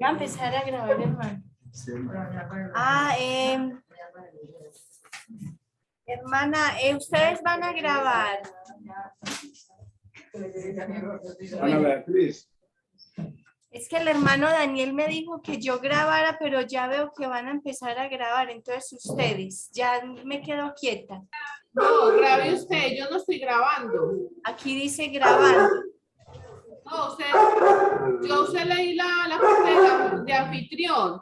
Va a empezar a grabar, hermano. Sí. Hermana, ustedes van a grabar. Ana Beatriz. Es que el hermano Daniel me dijo que yo grabara, pero ya veo que van a empezar a grabar. Entonces ustedes, ya me quedo quieta. No, grabe usted, yo no estoy grabando. Aquí dice grabando. No, yo usted leí la parte de anfitrión.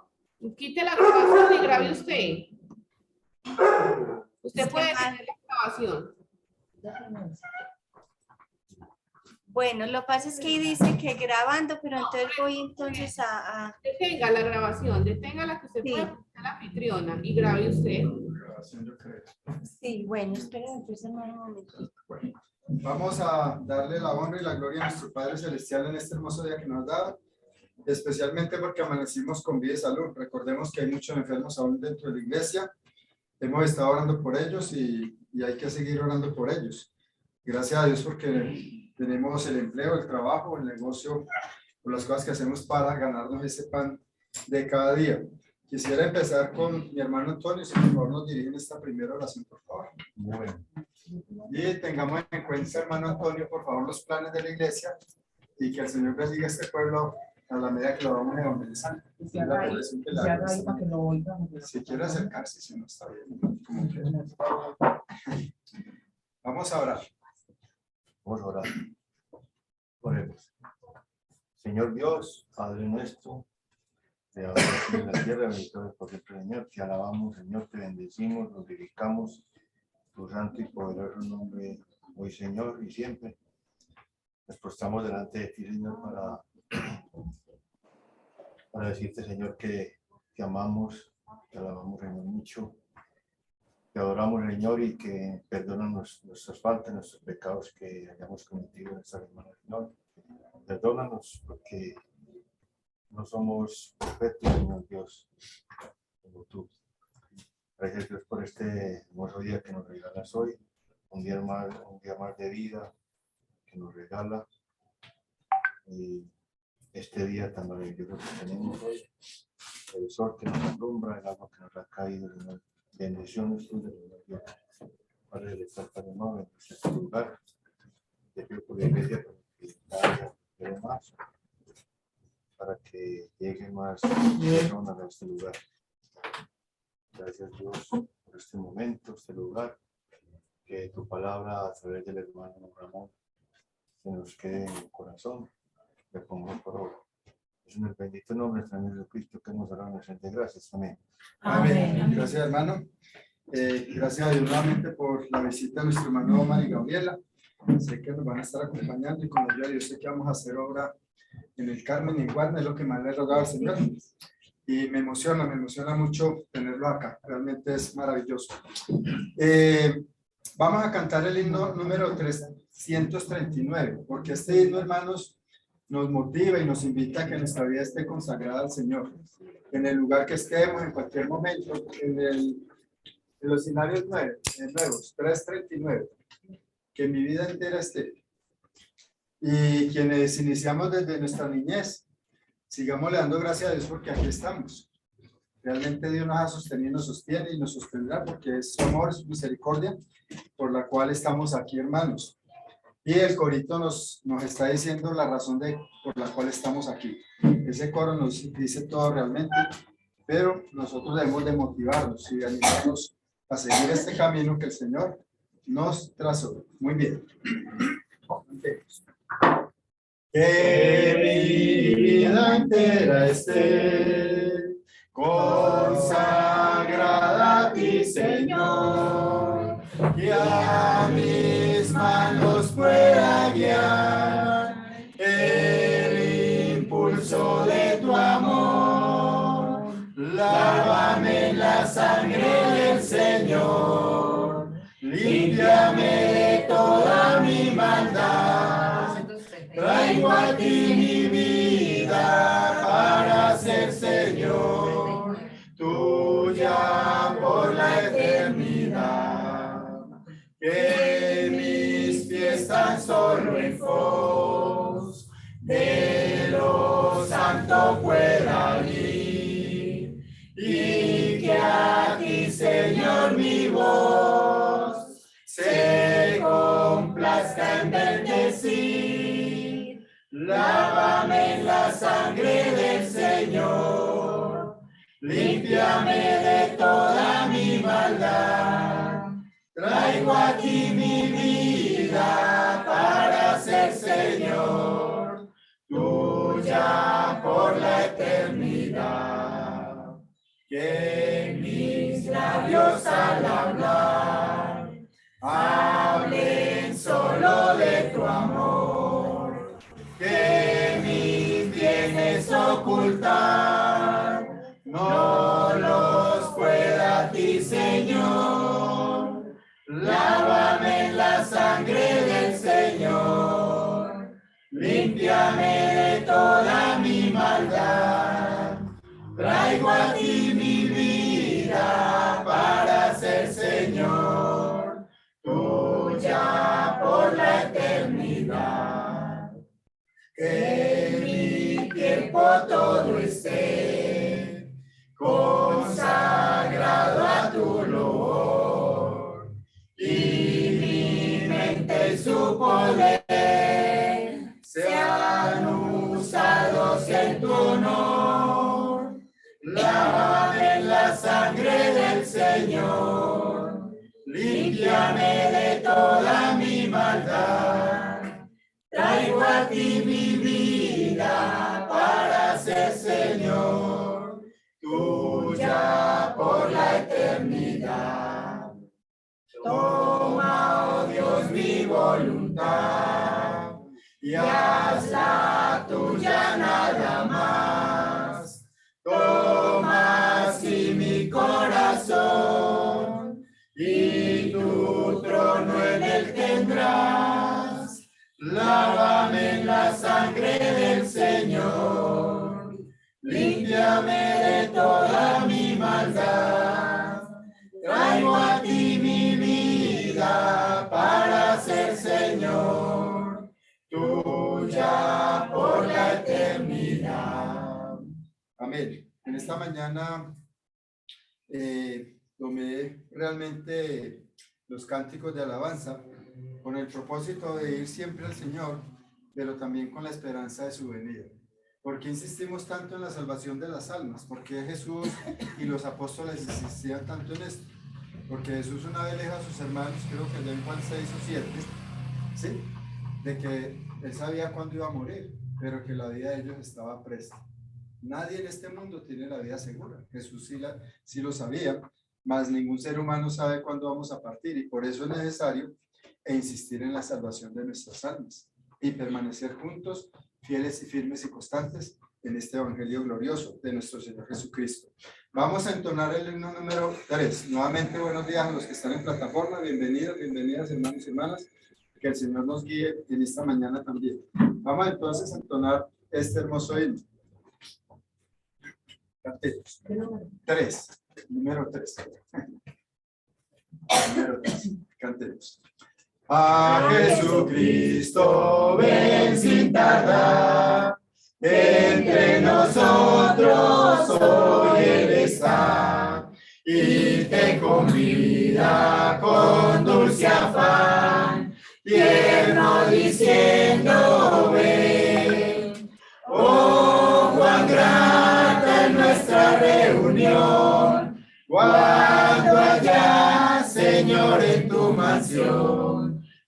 Quite la grabación y grabe usted. Usted puede tener la grabación. Bueno, lo que pasa es que ahí dice que grabando, pero entonces voy entonces a... Detenga la grabación, detenga la que usted puede poner la anfitriona y grabe usted. Sí, bueno, espérenme pues hermano un momentito. Vamos a darle la honra y la gloria a nuestro Padre Celestial en este hermoso día que nos da, especialmente porque amanecimos con vida y salud. Recordemos que hay muchos enfermos aún dentro de la iglesia. Hemos estado orando por ellos y hay que seguir orando por ellos. Gracias a Dios porque tenemos el empleo, el trabajo, el negocio, por las cosas que hacemos para ganarnos ese pan de cada día. Quisiera empezar con mi hermano Antonio, si por favor nos dirigen esta primera oración, por favor. Bueno. Y tengamos en cuenta, hermano Antonio, por favor, los planes de la iglesia y que el Señor bendiga a este pueblo a la medida que lo vamos evangelizando. Si quiere acercarse, si no está bien. Como que... Vamos a orar. Vamos a orar. Oremos. Señor Dios, Padre nuestro, te alabamos en la tierra, bendito por siempre, Señor. Te alabamos, Señor, te bendecimos, nos dedicamos tu santo y poderoso nombre hoy, Señor, y siempre. Nos prostramos delante de ti, Señor, para decirte, Señor, que te amamos, te alabamos, Señor, mucho. Te adoramos, Señor, y que perdónanos nuestras faltas, nuestros pecados que hayamos cometido en esta semana, Señor. Perdónanos porque no somos perfectos, Señor Dios, como tú. Gracias, Dios, por este hermoso día que nos regalas hoy, un día más de vida que nos regala. Y este día tan maravilloso que tenemos hoy, el sol que nos alumbra, el agua que nos ha caído, Señor. Bendiciones tuyas, Señor Dios. Padre del Padre Nuevo, en este lugar, te pido por la iglesia para que haya más, para que lleguen más personas a este lugar. Gracias, Dios, por este momento, este lugar, que tu palabra a través del hermano Ramón se nos quede en el corazón, le pongo por obra. Es en el bendito nombre de San Jesucristo que nos hará nuestra gracias. Amén. Amén. Gracias, hermano. Gracias a Dios nuevamente por la visita de nuestro hermano Omar y Gabriela. Sé que nos van a estar acompañando y con la ayuda de Dios sé que vamos a hacer obra en el Carmen y Guarda, es lo que más le he rogado al Señor. Y me emociona mucho tenerlo acá. Realmente es maravilloso. Vamos a cantar el himno número 339, porque este himno, hermanos, nos motiva y nos invita a que nuestra vida esté consagrada al Señor. En el lugar que estemos, en cualquier momento, en los escenarios nuevos, 339, que mi vida entera esté. Y quienes iniciamos desde nuestra niñez, sigamos le dando gracias a Dios porque aquí estamos. Realmente Dios nos ha sostenido, nos sostiene y nos sostendrá porque es su amor, su misericordia, por la cual estamos aquí, hermanos. Y el corito nos está diciendo la razón por la cual estamos aquí. Ese coro nos dice todo realmente, pero nosotros debemos de motivarnos y de animarnos a seguir este camino que el Señor nos trazó. Muy bien. Que mi vida entera esté consagrada a ti, Señor, que a mis manos pueda guiar el impulso de tu amor. Lávame en la sangre del Señor, límpiame de toda mi maldad. Traigo a ti mi vida para ser Señor, tuya por la eternidad. Que mis pies están solo en pos de lo santo pueda ir, y que a ti, Señor, mi voz se complazca en bendecir. Lávame en la sangre del Señor, límpiame de toda mi maldad. Traigo a ti mi vida para ser, Señor, tuya por la eternidad. Que mis labios al hablar hablen solo de tu amor, que mis bienes ocultar no los pueda a ti, Señor. Lávame en la sangre del Señor, límpiame de toda mi maldad. Traigo a ti mi vida para ser, Señor, tuya por la eternidad. Que mi tiempo todo esté consagrado a tu loor, y mi mente y su poder sean usados en tu honor. Lávame en la sangre del Señor, límpiame de toda mi maldad. Traigo a ti mi vida para ser, Señor, tuya por la eternidad. Toma, oh Dios, mi voluntad y hazla tuya nada más. Toma así mi corazón y tu trono en él tendrás. Lávame en la sangre del Señor, límpiame de toda mi maldad. Traigo a ti mi vida para ser, Señor, tuya por la eternidad. Amén. En esta mañana tomé realmente los cánticos de alabanza con el propósito de ir siempre al Señor, pero también con la esperanza de su venida. ¿Por qué insistimos tanto en la salvación de las almas? ¿Por qué Jesús y los apóstoles insistían tanto en esto? Porque Jesús una vez le dijo a sus hermanos, creo que allá en Juan 6 o 7, ¿sí?, de que él sabía cuándo iba a morir, pero que la vida de ellos estaba presta. Nadie en este mundo tiene la vida segura. Jesús sí lo sabía, mas ningún ser humano sabe cuándo vamos a partir, y por eso es necesario insistir en la salvación de nuestras almas y permanecer juntos, fieles y firmes y constantes en este evangelio glorioso de nuestro Señor Jesucristo. Vamos a entonar el himno número 3. Nuevamente, buenos días a los que están en plataforma. Bienvenidos, bienvenidas, hermanos y hermanas. Que el Señor nos guíe en esta mañana también. Vamos entonces a entonar este hermoso himno. Cantemos. 3. Número 3. Número 3. Cantemos. A Jesucristo ven sin tardar, entre nosotros hoy Él está, y te convida con dulce afán, tierno diciendo ven. Oh, cuán grata es nuestra reunión, cuando allá, Señor, en tu mansión,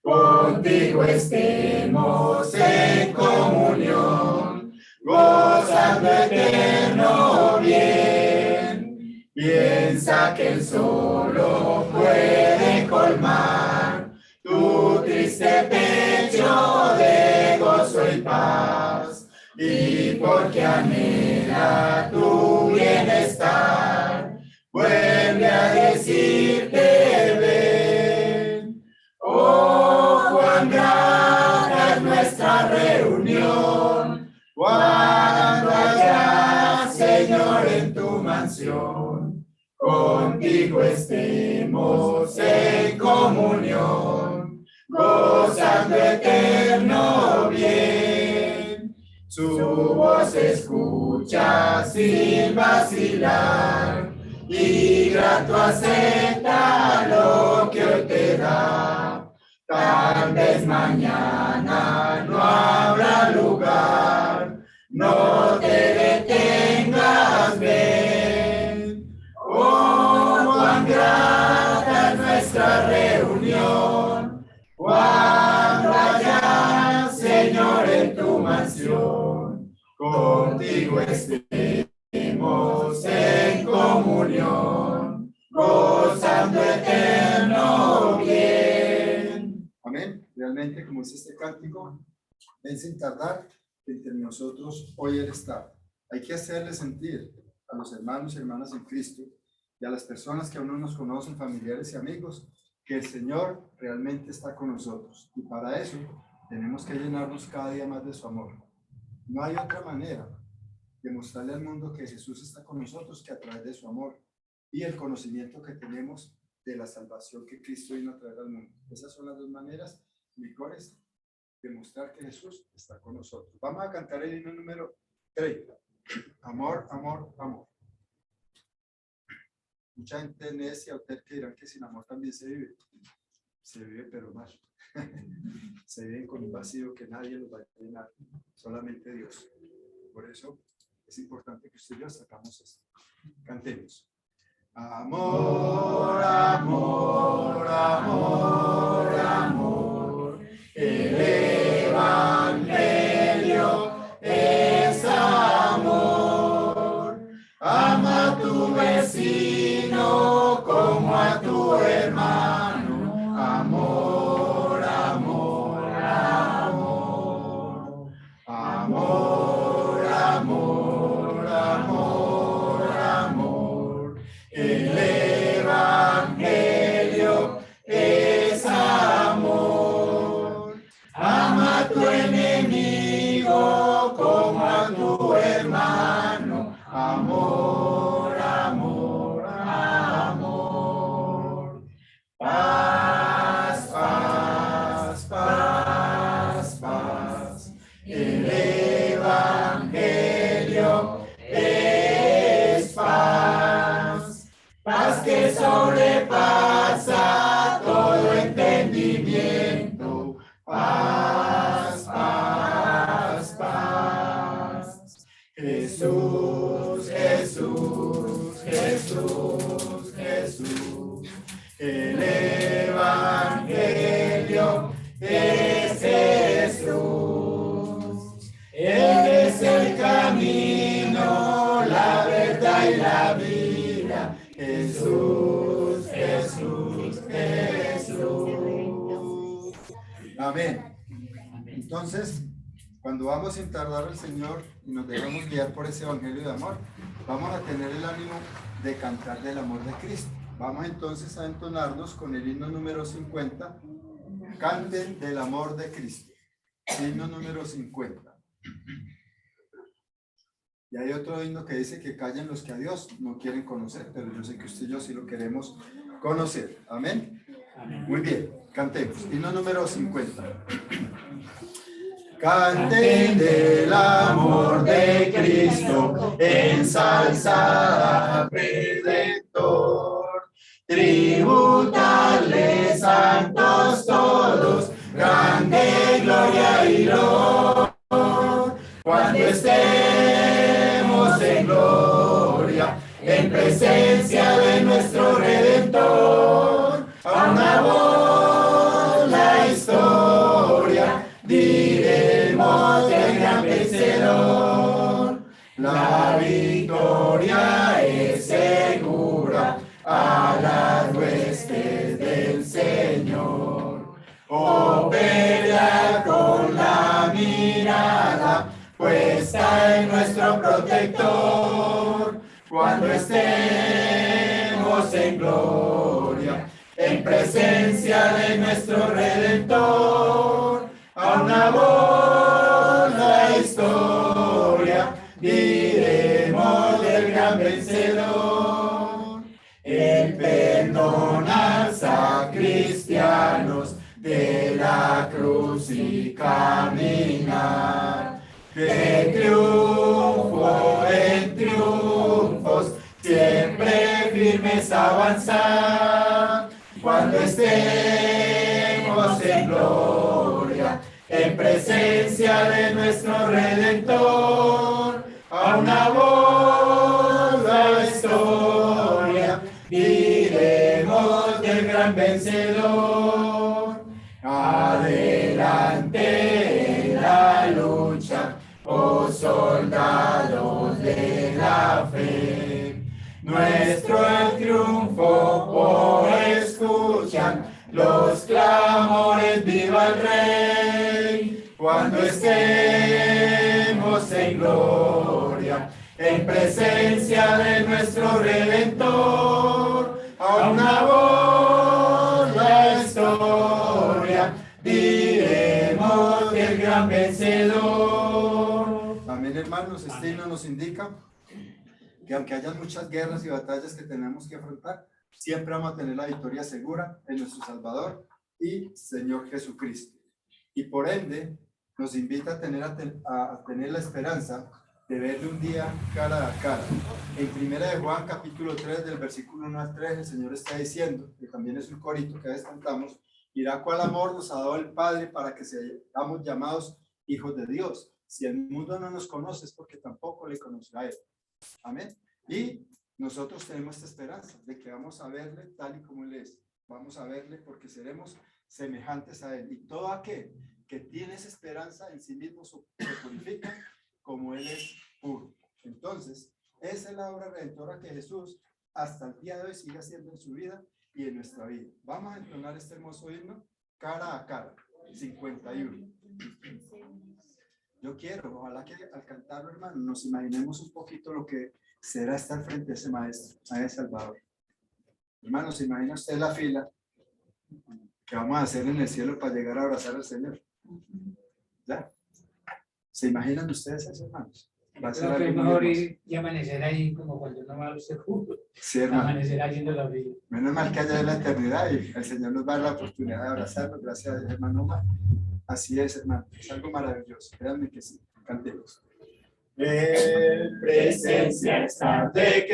contigo estemos en comunión, gozando eterno bien. Piensa que Él solo puede colmar tu triste pecho de gozo y paz, y porque anhela tu bienestar, vuelve a decirte ven. Oh, cuán grata es nuestra reunión, cuando allá, Señor, en tu mansión, contigo estemos en comunión, gozando eterno bien. Su voz nos escucha sin vacilar y grato acepta lo que hoy te da. Tal vez mañana no habrá lugar, no te detengas, ven. Oh, cuán grata es nuestra reunión, cuando allá, Señor, en tu mansión, contigo estemos en comunión, gozando eterno bien. Amén. Realmente, como es este cántico, ven sin tardar, que entre nosotros hoy Él está. Hay que hacerle sentir a los hermanos y hermanas en Cristo y a las personas que aún no nos conocen, familiares y amigos, que el Señor realmente está con nosotros. Y para eso tenemos que llenarnos cada día más de su amor. No hay otra manera de mostrarle al mundo que Jesús está con nosotros que a través de su amor y el conocimiento que tenemos de la salvación que Cristo vino a traer al mundo. Esas son las dos maneras mejores de mostrar que Jesús está con nosotros. Vamos a cantar el himno número 30. Amor, amor, amor. Mucha gente necia o terca dirán que sin amor también se vive. Se vive pero mal. Se vive con un vacío que nadie lo va a llenar, solamente Dios. Por eso es importante que usted y yo sacamos esto. Cantemos. Amor, amor, amor, amor. El Evangelio es amor. Ama a tu vecino como a tu hermano. Amor, amor, amor. Amor, amor, amor, amor. El Evangelio es amor. Ama a tu enemigo como a tu hermano. Amor, amor, amor. Paz, paz, paz, paz. El Evangelio es paz. Paz que sobrepasa todo entendimiento. Paz, paz, paz. Jesús, Jesús, Jesús, Jesús. El Evangelio es Jesús. Él es el camino, la verdad y la vida. Jesús, Jesús, Jesús. Amén. Entonces, cuando vamos sin tardar al Señor y nos dejamos guiar por ese evangelio de amor, vamos a tener el ánimo de cantar del amor de Cristo. Vamos entonces a entonarnos con el himno número 50. Canten del amor de Cristo. Himno número 50. Y hay otro himno que dice que callen los que a Dios no quieren conocer, pero yo sé que usted y yo sí lo queremos conocer. Amén. Muy bien, cantemos. Himno número 50. Canten del amor de Cristo, ensalzad al Redentor. Tributadle, santos todos, grande gloria y honor. Cuando estemos en gloria, en presencia de nuestro Redentor, a una voz la historia diremos del gran vencedor. La victoria es segura a las huestes del Señor. Oh, pelea con la mirada puesta en nuestro protector. Cuando estemos en gloria, en presencia de nuestro Redentor, a una voz la historia diremos del gran vencedor. El perdonar a cristianos de la cruz y caminar de triunfo es avanzar cuando estemos en gloria, en presencia de nuestro Redentor. A una voz la historia diremos del gran vencedor. Adelante en la lucha, oh soldados de la fe. Nuestro el triunfo por escuchan los clamores, viva el Rey. Cuando estemos en gloria, en presencia de nuestro Redentor, a una voz la historia diremos del gran vencedor. Amén, hermanos. Este himno nos indica que aunque haya muchas guerras y batallas que tenemos que afrontar, siempre vamos a tener la victoria segura en nuestro Salvador y Señor Jesucristo. Y por ende, nos invita a tener la esperanza de verle un día cara a cara. En Primera de Juan, capítulo 3, del versículo 1 al 3, el Señor está diciendo, que también es un corito que a veces cantamos, mirá cuál amor nos ha dado el Padre para que seamos llamados hijos de Dios. Si el mundo no nos conoce es porque tampoco le conocerá a Él. Amén. Y nosotros tenemos esta esperanza de que vamos a verle tal y como Él es. Vamos a verle porque seremos semejantes a Él. Y todo aquel que tiene esa esperanza en sí mismo se purifica como Él es puro. Entonces, esa es la obra redentora que Jesús hasta el día de hoy sigue haciendo en su vida y en nuestra vida. Vamos a entonar este hermoso himno, Cara a Cara, 51. Yo quiero, ojalá que al cantarlo, hermano, nos imaginemos un poquito lo que será estar frente a ese maestro, a ese Salvador. Hermano, ¿se imagina usted la fila que vamos a hacer en el cielo para llegar a abrazar al Señor? ¿Ya? ¿Se imaginan ustedes eso, hermanos? Va a ser Creo que es algo mejor muy ir y amanecer ahí como cuando uno va a usted fútbol. Sí, hermano. Amanecer ahí yendo la vida. Menos mal que haya en la eternidad y el Señor nos va a dar la oportunidad de abrazarnos. Gracias a Dios, hermano Omar. Así es, hermano. Es algo maravilloso. Créanme que sí. Cantemos. En presencia está de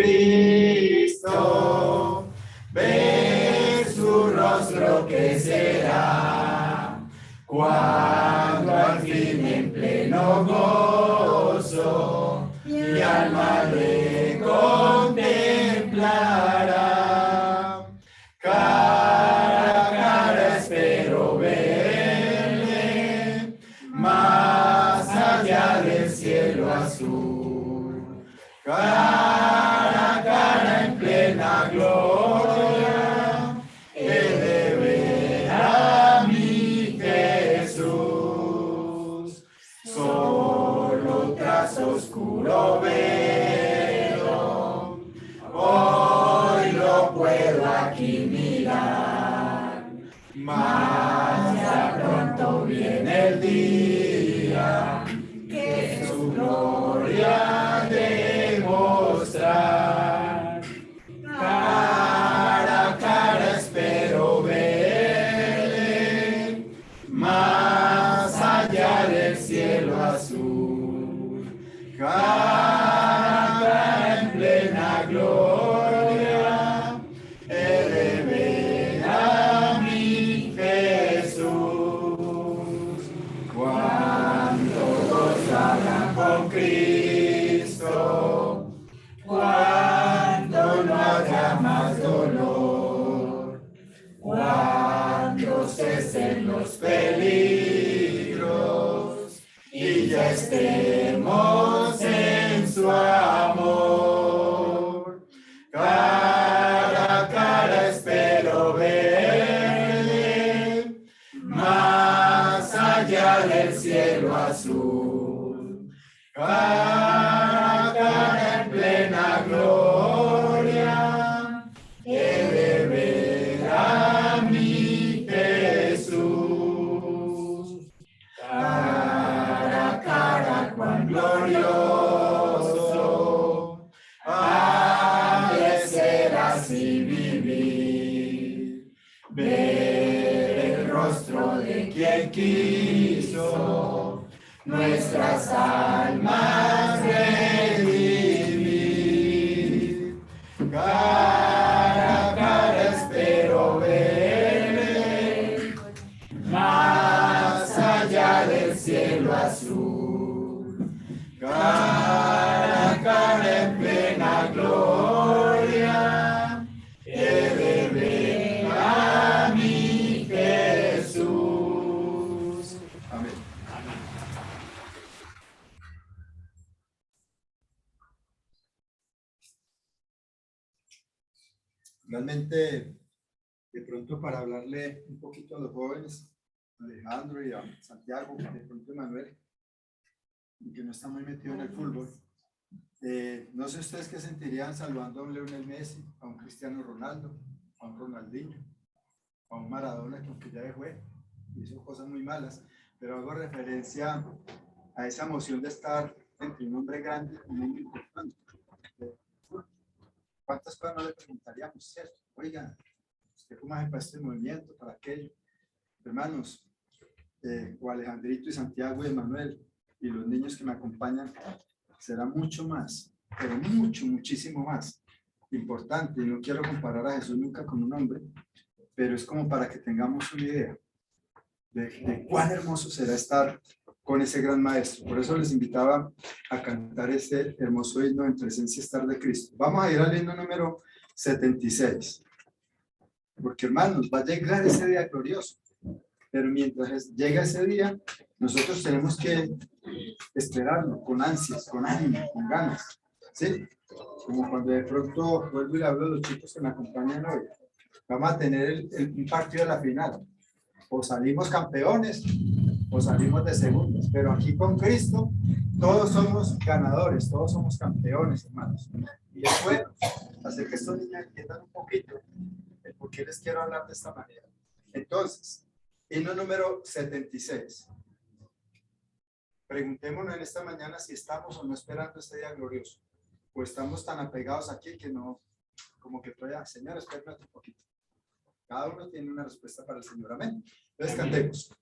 Cristo, ver su rostro que será, cuando al fin en pleno gozo mi alma le contemplará. Cara a cara espero verle, más allá del cielo azul. Cara a cara en plena gloria, he de ver a mi Jesús. Solo tras oscuro velo, hoy lo puedo aquí mirar, mas ya pronto viene el día que su gloria demostrar. Cara a cara espero verle, más allá del cielo azul. Cara a cara en plena gloria, he de ver a mi Jesús. Cuando todos hablan con Cristo, cuando no haya más dolor, cuando cesen los peligros y ya estemos en su amor. Cara a cara espero verle, más allá del cielo azul. Cara a cara en plena gloria, he de ver a mi Jesús. Cara a cara cuán glorioso ha de ser así vivir, ver el rostro de quien quiso nuestras almas redimir. Cara Realmente, de pronto para hablarle un poquito a los jóvenes, a Alejandro y a Santiago, de pronto a Manuel, que no está muy metido en el fútbol, no sé ustedes qué sentirían saludando a un Lionel Messi, a un Cristiano Ronaldo, a un Ronaldinho, a un Maradona, que aunque ya dejó, hizo cosas muy malas, pero hago referencia a esa emoción de estar entre un hombre grande y un hombre importante. ¿Cuántas cosas no le preguntaríamos, cierto? Oiga, ¿usted cómo hace para este movimiento, para aquello? Hermanos, o Alejandrito y Santiago y Manuel y los niños que me acompañan, será mucho más, pero muchísimo más importante. Y no quiero comparar a Jesús nunca con un hombre, pero es como para que tengamos una idea de cuán hermoso será estar con ese gran maestro. Por eso les invitaba a cantar este hermoso himno en presencia y estar de Cristo. Vamos a ir al himno número 76. Porque hermanos, va a llegar ese día glorioso. Pero mientras llega ese día, nosotros tenemos que esperarlo con ansias, con ánimo, con ganas. ¿Sí? Como cuando de pronto vuelvo y le hablo a los chicos que me acompañan hoy. Vamos a tener un partido de la final. O salimos campeones o salimos de segundos, pero aquí con Cristo todos somos ganadores, todos somos campeones, hermanos. Y es bueno hacer que estos niños entiendan un poquito el por qué les quiero hablar de esta manera. Entonces, himno número 76. Preguntémonos en esta mañana si estamos o no esperando este día glorioso, o estamos tan apegados aquí que no, como que todavía, Señor, espérate un poquito. Cada uno tiene una respuesta para el Señor. Amén. Entonces cantemos.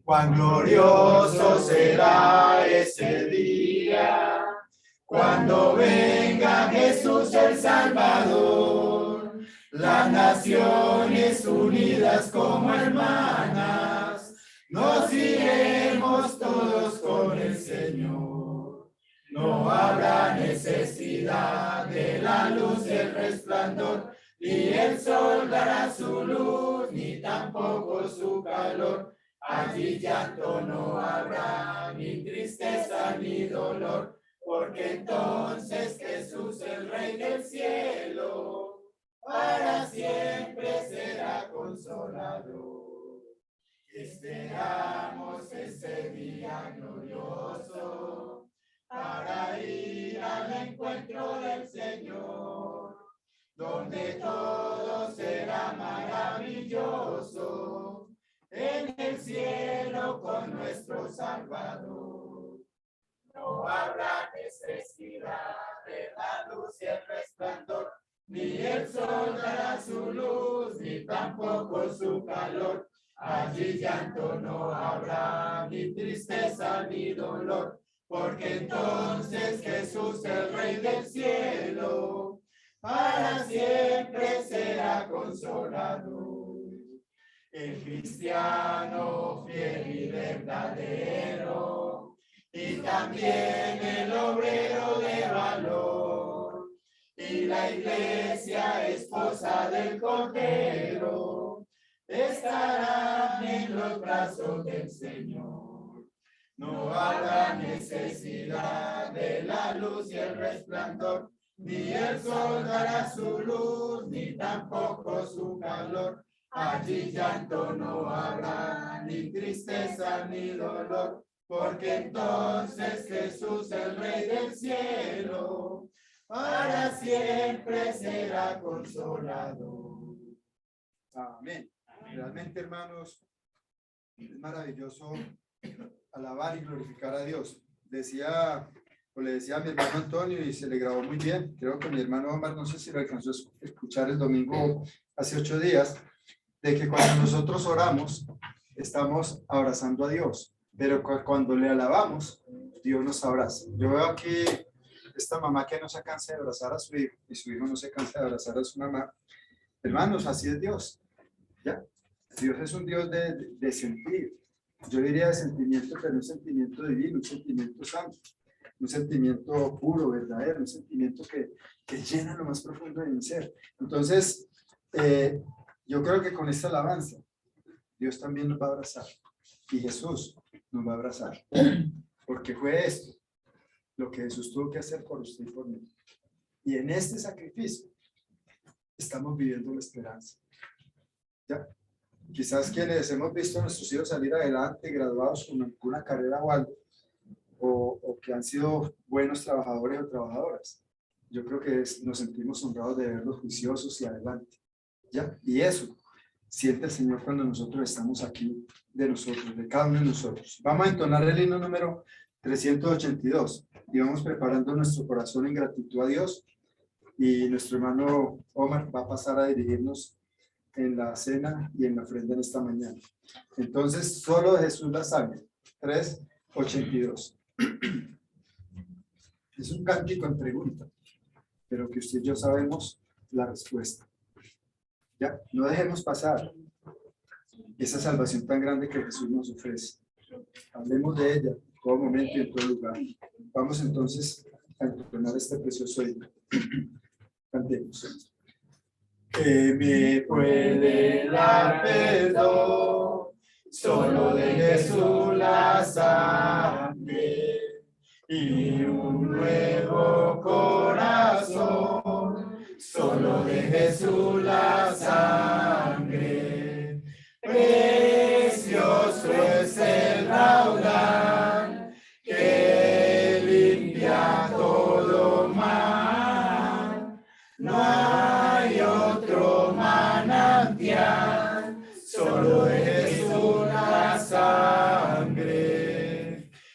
Cuán glorioso será ese día, cuando venga Jesús el Salvador, las naciones unidas como hermanas, nos iremos todos con el Señor. No habrá necesidad de la luz y el resplandor, ni el sol dará su luz, ni tampoco su calor. Allí llanto no habrá, ni tristeza ni dolor, porque entonces Jesús, el Rey del cielo, para siempre será consolador. Esperamos ese día glorioso, para ir al encuentro del Señor, donde todo será maravilloso, en el cielo con nuestro Salvador. No habrá necesidad de la luz y el resplandor, ni el sol dará su luz, ni tampoco su calor. Allí llanto no habrá, ni tristeza ni dolor, porque entonces Jesús, el Rey del cielo, para siempre será consolador. El cristiano fiel y verdadero, y también el obrero de valor, y la iglesia esposa del Cordero, estarán en los brazos del Señor. No habrá necesidad de la luz y el resplandor, ni el sol dará su luz, ni tampoco su calor. Allí llanto no habrá, ni tristeza ni dolor, porque entonces Jesús, el Rey del cielo, para siempre será consolador. Amén. Realmente, hermanos, es maravilloso alabar y glorificar a Dios. Decía, o le decía a mi hermano Antonio, y se le grabó muy bien, creo que mi hermano Omar, no sé si lo alcanzó a escuchar el domingo hace 8 días, de que cuando nosotros oramos, estamos abrazando a Dios, pero cuando le alabamos, Dios nos abraza. Yo veo aquí esta mamá que no se cansa de abrazar a su hijo, y su hijo no se cansa de abrazar a su mamá. Hermanos, así es Dios. ¿Ya? Dios es un Dios de sentir. Yo diría de sentimiento, pero un sentimiento divino, un sentimiento santo, un sentimiento puro, verdadero, un sentimiento que llena lo más profundo de mi ser. Entonces, yo creo que con esta alabanza, Dios también nos va a abrazar. Y Jesús nos va a abrazar. Porque fue esto lo que Jesús tuvo que hacer por usted y por mí. Y en este sacrificio, estamos viviendo la esperanza. ¿Ya? Quizás quienes hemos visto a nuestros hijos salir adelante, graduados con alguna carrera o algo, o que han sido buenos trabajadores o trabajadoras, yo creo que nos sentimos honrados de verlos juiciosos y adelante. ¿Ya? Y eso siente el Señor cuando nosotros estamos aquí de nosotros, de cada uno de nosotros. Vamos a entonar el himno número 382 y vamos preparando nuestro corazón en gratitud a Dios, y nuestro hermano Omar va a pasar a dirigirnos en la cena y en la ofrenda en esta mañana. Entonces, solo de Jesús la sabe. 382. Es un cántico en pregunta, pero que usted y yo sabemos la respuesta. Ya, no dejemos pasar esa salvación tan grande que Jesús nos ofrece. Hablemos de ella en todo momento y en todo lugar. Vamos entonces a entonar este precioso himno. Cantemos. Que me puede dar perdón, solo de Jesús la sangre, y un nuevo corazón, solo de Jesús la sangre. Precioso es el raudal que limpia todo mal. No hay otro manantial, solo de Jesús la sangre.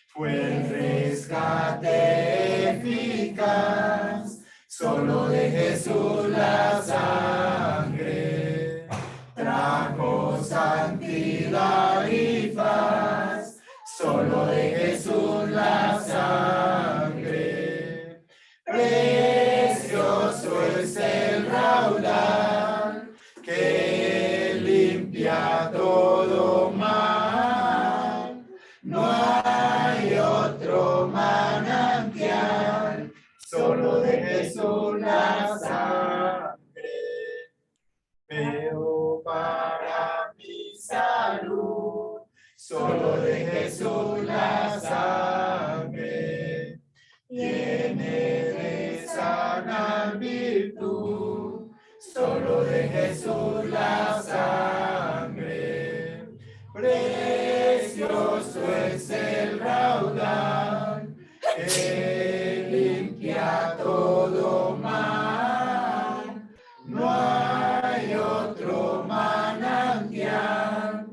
Fue el rescate eficaz, solo de Jesús la sangre. Trajo santidad y paz, solo de Jesús la sangre. Precioso es el raudal que limpia todo mal. No hay otro manantial, solo de Jesús la sangre. Pero para mi salud, solo de Jesús la sangre. Tiene de sana virtud, solo de Jesús la sangre. Precioso es el raudal que limpia todo mal. No hay otro manantial,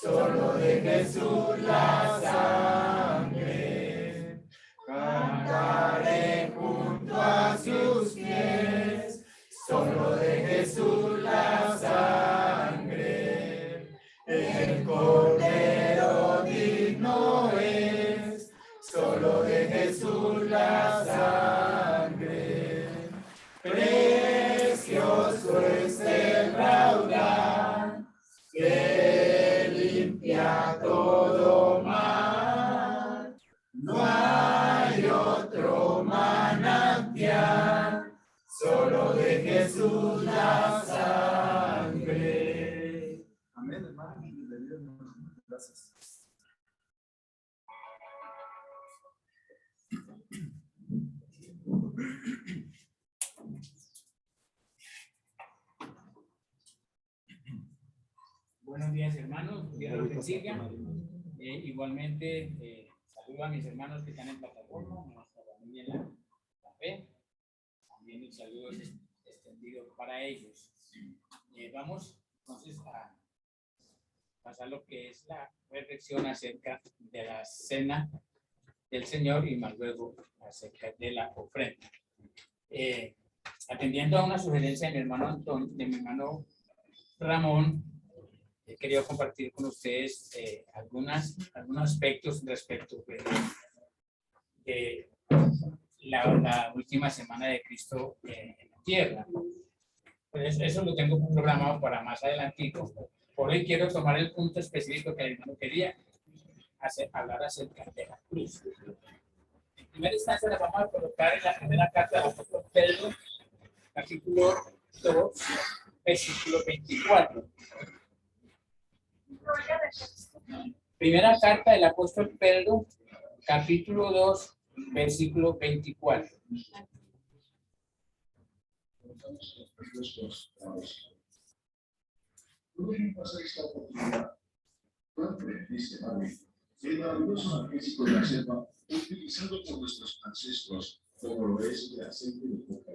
solo de Jesús la sangre. Cantaré junto a sus pies, solo de Jesús la sangre. El Cordero digno es, solo de Jesús la sangre. Precioso es el raudal que limpia todo mal. No hay otro manantial, solo de Jesús la sangre. Amén, hermano. Gracias. Buenos días, hermanos. Dios los bendiga. Igualmente, saludo a mis hermanos que están en plataforma, nuestra familia en la fe. También el saludo es extendido para ellos. Vamos entonces a pasar lo que es la reflexión acerca de la cena del Señor y más luego acerca de la ofrenda. Atendiendo a una sugerencia de mi hermano Antonio, de mi hermano Ramón, he querido compartir con ustedes algunos aspectos respecto de la última semana de Cristo en la tierra. Pues eso lo tengo programado para más adelantito. Por hoy quiero tomar el punto específico que el hermano quería hablar acerca de la cruz. En primera instancia la vamos a colocar en la primera carta del apóstol Pedro, capítulo 2, versículo 24. Primera carta del apóstol Pedro, capítulo 2, versículo 24. confrontamos con nuestros pecados. No dejen pasar esta oportunidad. Fuerte, dice David, el maravilloso físico de la selva, utilizado por nuestros ancestros, como lo es el aceite de coca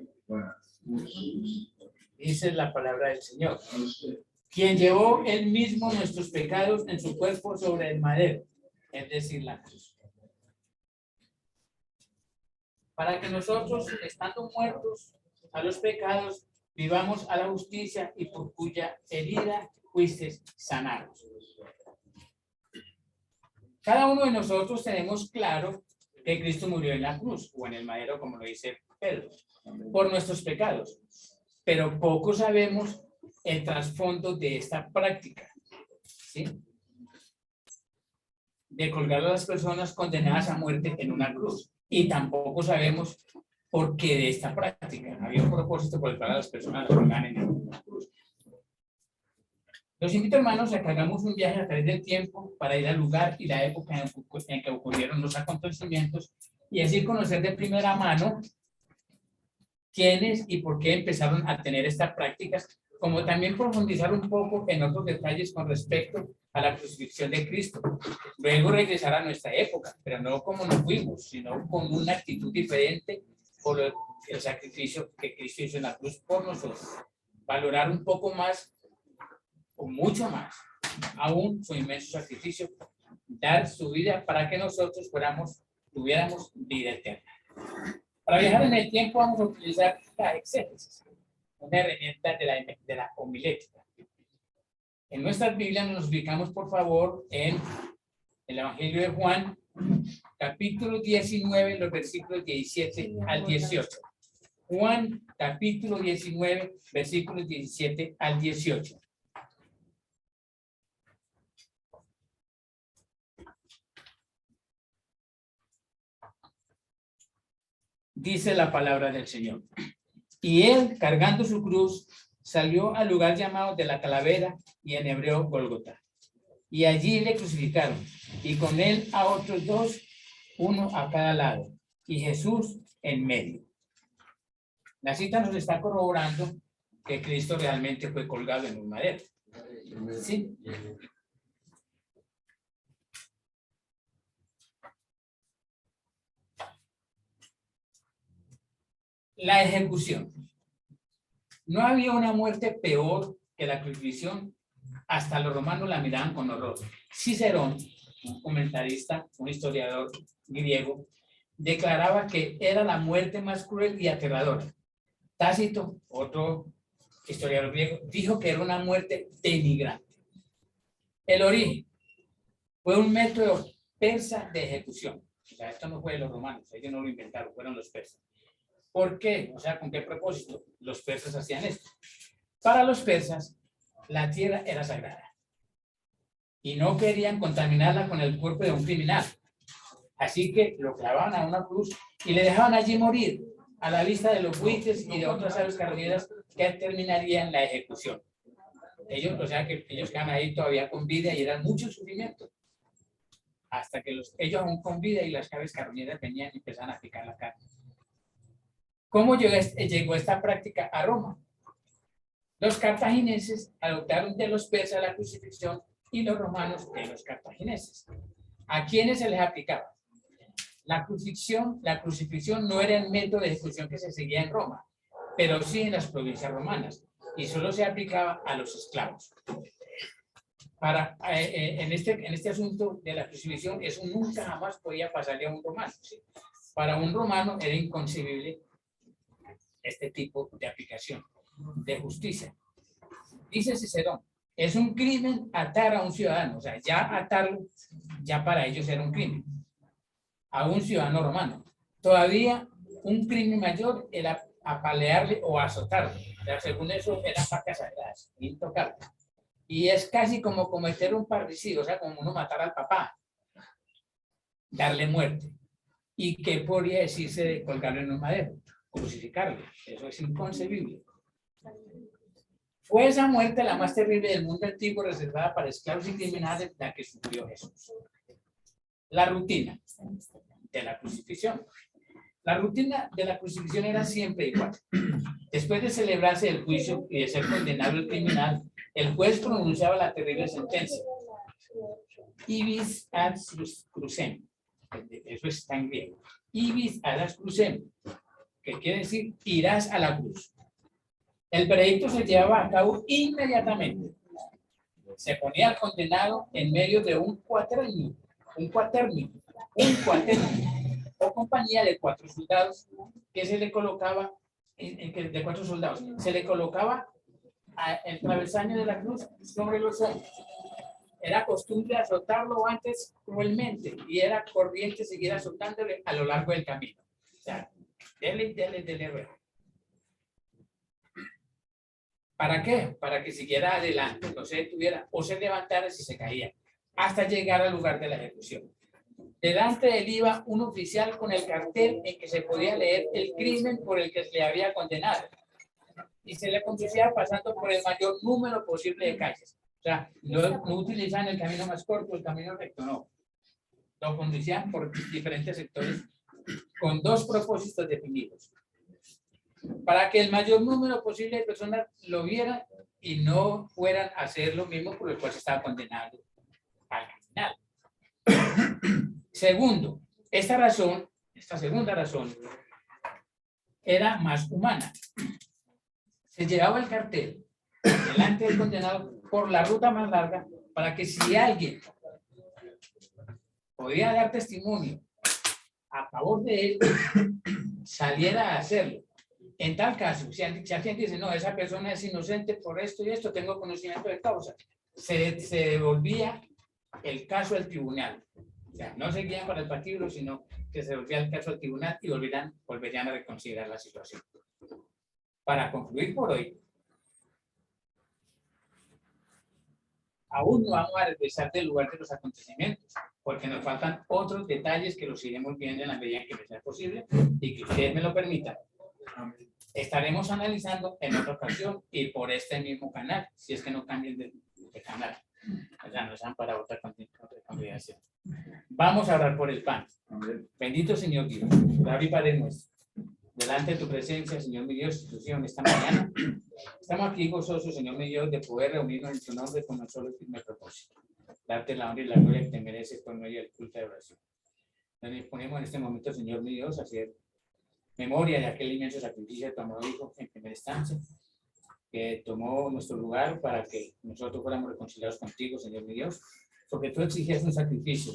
y marihuana. Dice la palabra del Señor, A usted, quien llevó él mismo nuestros pecados en su cuerpo sobre el madero, es decir, la cruz. Para que nosotros, estando muertos a los pecados, vivamos a la justicia y por cuya herida fuisteis sanados. Cada uno de nosotros tenemos claro que Cristo murió en la cruz o en el madero, como lo dice Pedro, por nuestros pecados. Pero poco sabemos el trasfondo de esta práctica, ¿sí? De colgar a las personas condenadas a muerte en una cruz. Y tampoco sabemos por qué de esta práctica. Había un propósito por el cual a las personas las colgaban en una cruz. Los invito, hermanos, a que hagamos un viaje a través del tiempo para ir al lugar y la época en que ocurrieron los acontecimientos y así conocer de primera mano quiénes y por qué empezaron a tener estas prácticas, como también profundizar un poco en otros detalles con respecto a la crucifixión de Cristo. Luego regresar a nuestra época, pero no como nos fuimos, sino con una actitud diferente por el sacrificio que Cristo hizo en la cruz por nosotros. Valorar un poco más o mucho más aún su inmenso sacrificio, dar su vida para que nosotros tuviéramos vida eterna. Para viajar en el tiempo vamos a utilizar la exégesis, una herramienta de la homilética. En nuestras Biblias nos ubicamos, por favor, en el Evangelio de Juan, capítulo 19, los versículos 17 al 18. Juan, capítulo 19, versículos 17 al 18. Dice la palabra del Señor. Y él, cargando su cruz, salió al lugar llamado de la Calavera y en hebreo Gólgota. Y allí le crucificaron, y con él a otros dos, uno a cada lado, y Jesús en medio. La cita nos está corroborando que Cristo realmente fue colgado en un madero. ¿Sí? La ejecución. No había una muerte peor que la crucifixión. Hasta los romanos la miraban con horror. Cicerón, un comentarista, un historiador griego, declaraba que era la muerte más cruel y aterradora. Tácito, otro historiador griego, dijo que era una muerte denigrante. El origen fue un método persa de ejecución. O sea, esto no fue de los romanos, ellos no lo inventaron, fueron los persas. ¿Por qué? O sea, ¿con qué propósito? Los persas hacían esto. Para los persas, la tierra era sagrada y no querían contaminarla con el cuerpo de un criminal. Así que lo clavaban a una cruz y le dejaban allí morir a la vista de los buitres y de otras aves carroñeras que terminarían la ejecución. Ellos, o sea, que ellos quedaban ahí todavía con vida y eran mucho sufrimiento. Hasta que ellos aún con vida y las aves carroñeras venían y empezaban a picar la carne. ¿Cómo llegó esta práctica a Roma? Los cartagineses adoptaron de los persas la crucifixión y los romanos de los cartagineses. ¿A quiénes se les aplicaba? La crucifixión no era el método de ejecución que se seguía en Roma, pero sí en las provincias romanas, y solo se aplicaba a los esclavos. En este asunto de la crucifixión, eso nunca jamás podía pasarle a un romano, ¿sí? Para un romano era inconcebible este tipo de aplicación de justicia. Dice Cicerón, es un crimen atar a un ciudadano, o sea, ya atarlo, ya para ellos era un crimen, a un ciudadano romano. Todavía un crimen mayor era apalearle o azotarle. O sea, según eso, eran vacas sagradas, intocables. Y es casi como cometer un parricidio, o sea, como uno matar al papá, darle muerte. ¿Y qué podría decirse de colgarlo en un madero? Crucificarlo. Eso es inconcebible. Fue esa muerte la más terrible del mundo antiguo, reservada para esclavos y criminales, la que sufrió Jesús. La rutina de la crucifixión. La rutina de la crucifixión era siempre igual. Después de celebrarse el juicio y de ser condenado el criminal, el juez pronunciaba la terrible sentencia. Ibis ad crucem. Eso está en griego. Ibis ad crucem, que quiere decir irás a la cruz. El veredicto se llevaba a cabo inmediatamente. Se ponía al condenado en medio de un cuaternio o compañía de 4 soldados que se le colocaba de 4 soldados. Se le colocaba el travesaño de la cruz sobre los hombros. Era costumbre azotarlo antes cruelmente y era corriente seguir azotándole a lo largo del camino. O sea, dele. ¿Para qué? Para que siguiera adelante, no se detuviera o se levantara si se caía, hasta llegar al lugar de la ejecución. Delante de él iba un oficial con el cartel en que se podía leer el crimen por el que se le había condenado y se le conducía pasando por el mayor número posible de calles. O sea, no utilizaban el camino más corto, el camino recto, no. Lo conducían por diferentes sectores con 2 propósitos definidos. Para que el mayor número posible de personas lo vieran y no fueran a hacer lo mismo por el cual se estaba condenado al criminal. Segundo, esta segunda razón era más humana. Se llevaba el cartel delante del condenado por la ruta más larga para que si alguien podía dar testimonio a favor de él, saliera a hacerlo. En tal caso, si alguien dice, no, esa persona es inocente por esto y esto, tengo conocimiento de causa, se devolvía el caso al tribunal. O sea, no seguían para el patíbulo, sino que se devolvía el caso al tribunal y volverían a reconsiderar la situación. Para concluir por hoy, aún no vamos a regresar del lugar de los acontecimientos, porque nos faltan otros detalles que los iremos viendo en la medida en que sea posible y que ustedes me lo permitan. Estaremos analizando en otra ocasión y por este mismo canal, si es que no cambien de canal. O sea, nos han para otra congregación. Vamos a orar por el pan. Bendito Señor Dios, Padre y Padre nuestro. Delante de tu presencia, Señor mi Dios, institución esta mañana. Estamos aquí gozosos, Señor mi Dios, de poder reunirnos en tu nombre con un solo y firme propósito. Darte la honra y la gloria que te mereces por medio del culto de oración. Nos disponemos en este momento, Señor mi Dios, a hacer memoria de aquel inmenso sacrificio de tu amado Hijo en primera instancia, que tomó nuestro lugar para que nosotros fuéramos reconciliados contigo, Señor mi Dios, porque tú exigías un sacrificio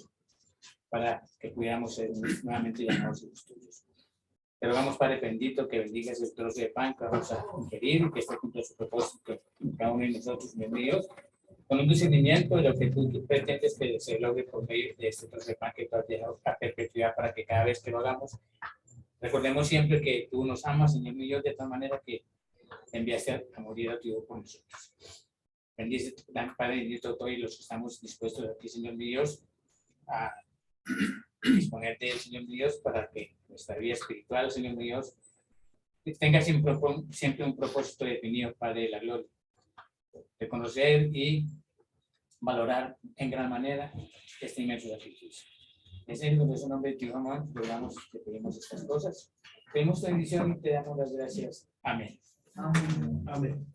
para que pudiéramos ser nuevamente llamados hijos tuyos. Pero vamos, Padre bendito, que bendigas el trozo de pan que vamos a ingerir y que esté junto a su propósito en cada uno de nosotros, Señor Dios, con un discernimiento de lo que tú pretendes que se logre por medio de este trozo de pan que tú has dejado a perpetuidad, para que cada vez que lo hagamos, recordemos siempre que tú nos amas, Señor mío, de tal manera que enviaste a morir a tu Hijo por nosotros. Bendice, Padre bendito, todos los que estamos dispuestos aquí, Señor mi Dios, a disponer de él, Señor mi Dios, para que nuestra vida espiritual, Señor mi Dios, tenga siempre un propósito definido, Padre de la gloria, de conocer y valorar en gran manera este inmenso sacrificio. Es en su nombre de tu amor, logramos que pedimos estas cosas. Pedimos tu bendición y te damos las gracias. Amén. Amén. Amén.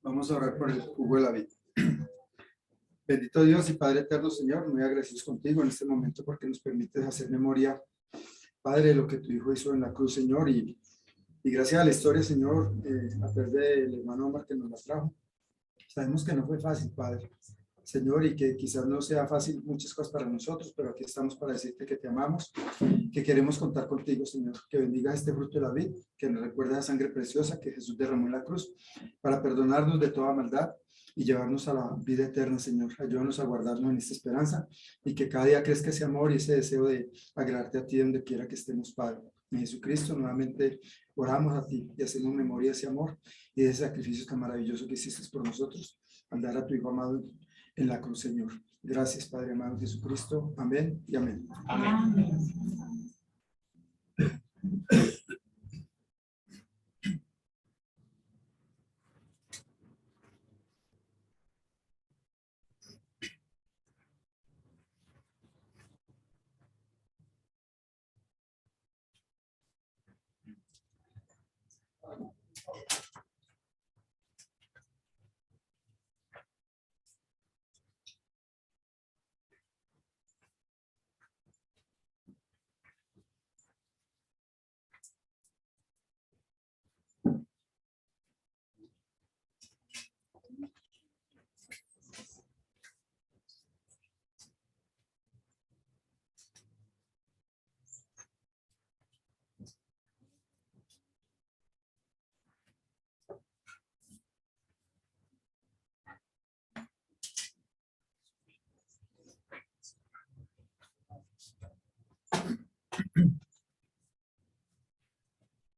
Vamos a orar por el jugo de la vida. Bendito Dios y Padre eterno, Señor, muy agradecidos contigo en este momento porque nos permites hacer memoria, Padre, de lo que tu Hijo hizo en la cruz, Señor, y gracias a la historia, Señor, a través del hermano Omar que nos la trajo. Sabemos que no fue fácil, Padre, Señor, y que quizás no sea fácil muchas cosas para nosotros, pero aquí estamos para decirte que te amamos, que queremos contar contigo, Señor, que bendigas este fruto de la vid, que nos recuerda la sangre preciosa que Jesús derramó en la cruz para perdonarnos de toda maldad y llevarnos a la vida eterna, Señor. Ayúdanos a guardarnos en esta esperanza y que cada día crezca ese amor y ese deseo de agradarte a ti donde quiera que estemos, Padre. En Jesucristo nuevamente oramos a ti y hacemos memoria de ese amor y de ese sacrificio tan maravilloso que hiciste por nosotros al dar a tu Hijo amado en la cruz, Señor. Gracias, Padre amado Jesucristo. Amén y amén. Amén.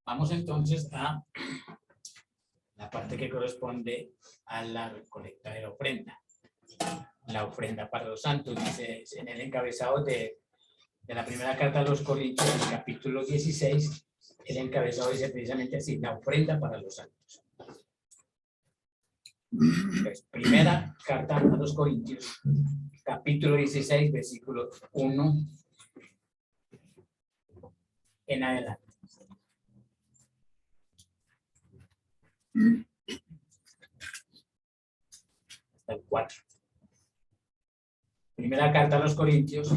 Vamos entonces a la parte que corresponde a la recolecta de la ofrenda. La ofrenda para los santos, dice en el encabezado de la primera carta a los Corintios, en el capítulo 16, el encabezado dice precisamente así: la ofrenda para los santos. Entonces, primera carta a los Corintios, capítulo 16, versículo 1 en adelante. Hasta el 4. Primera carta a los Corintios,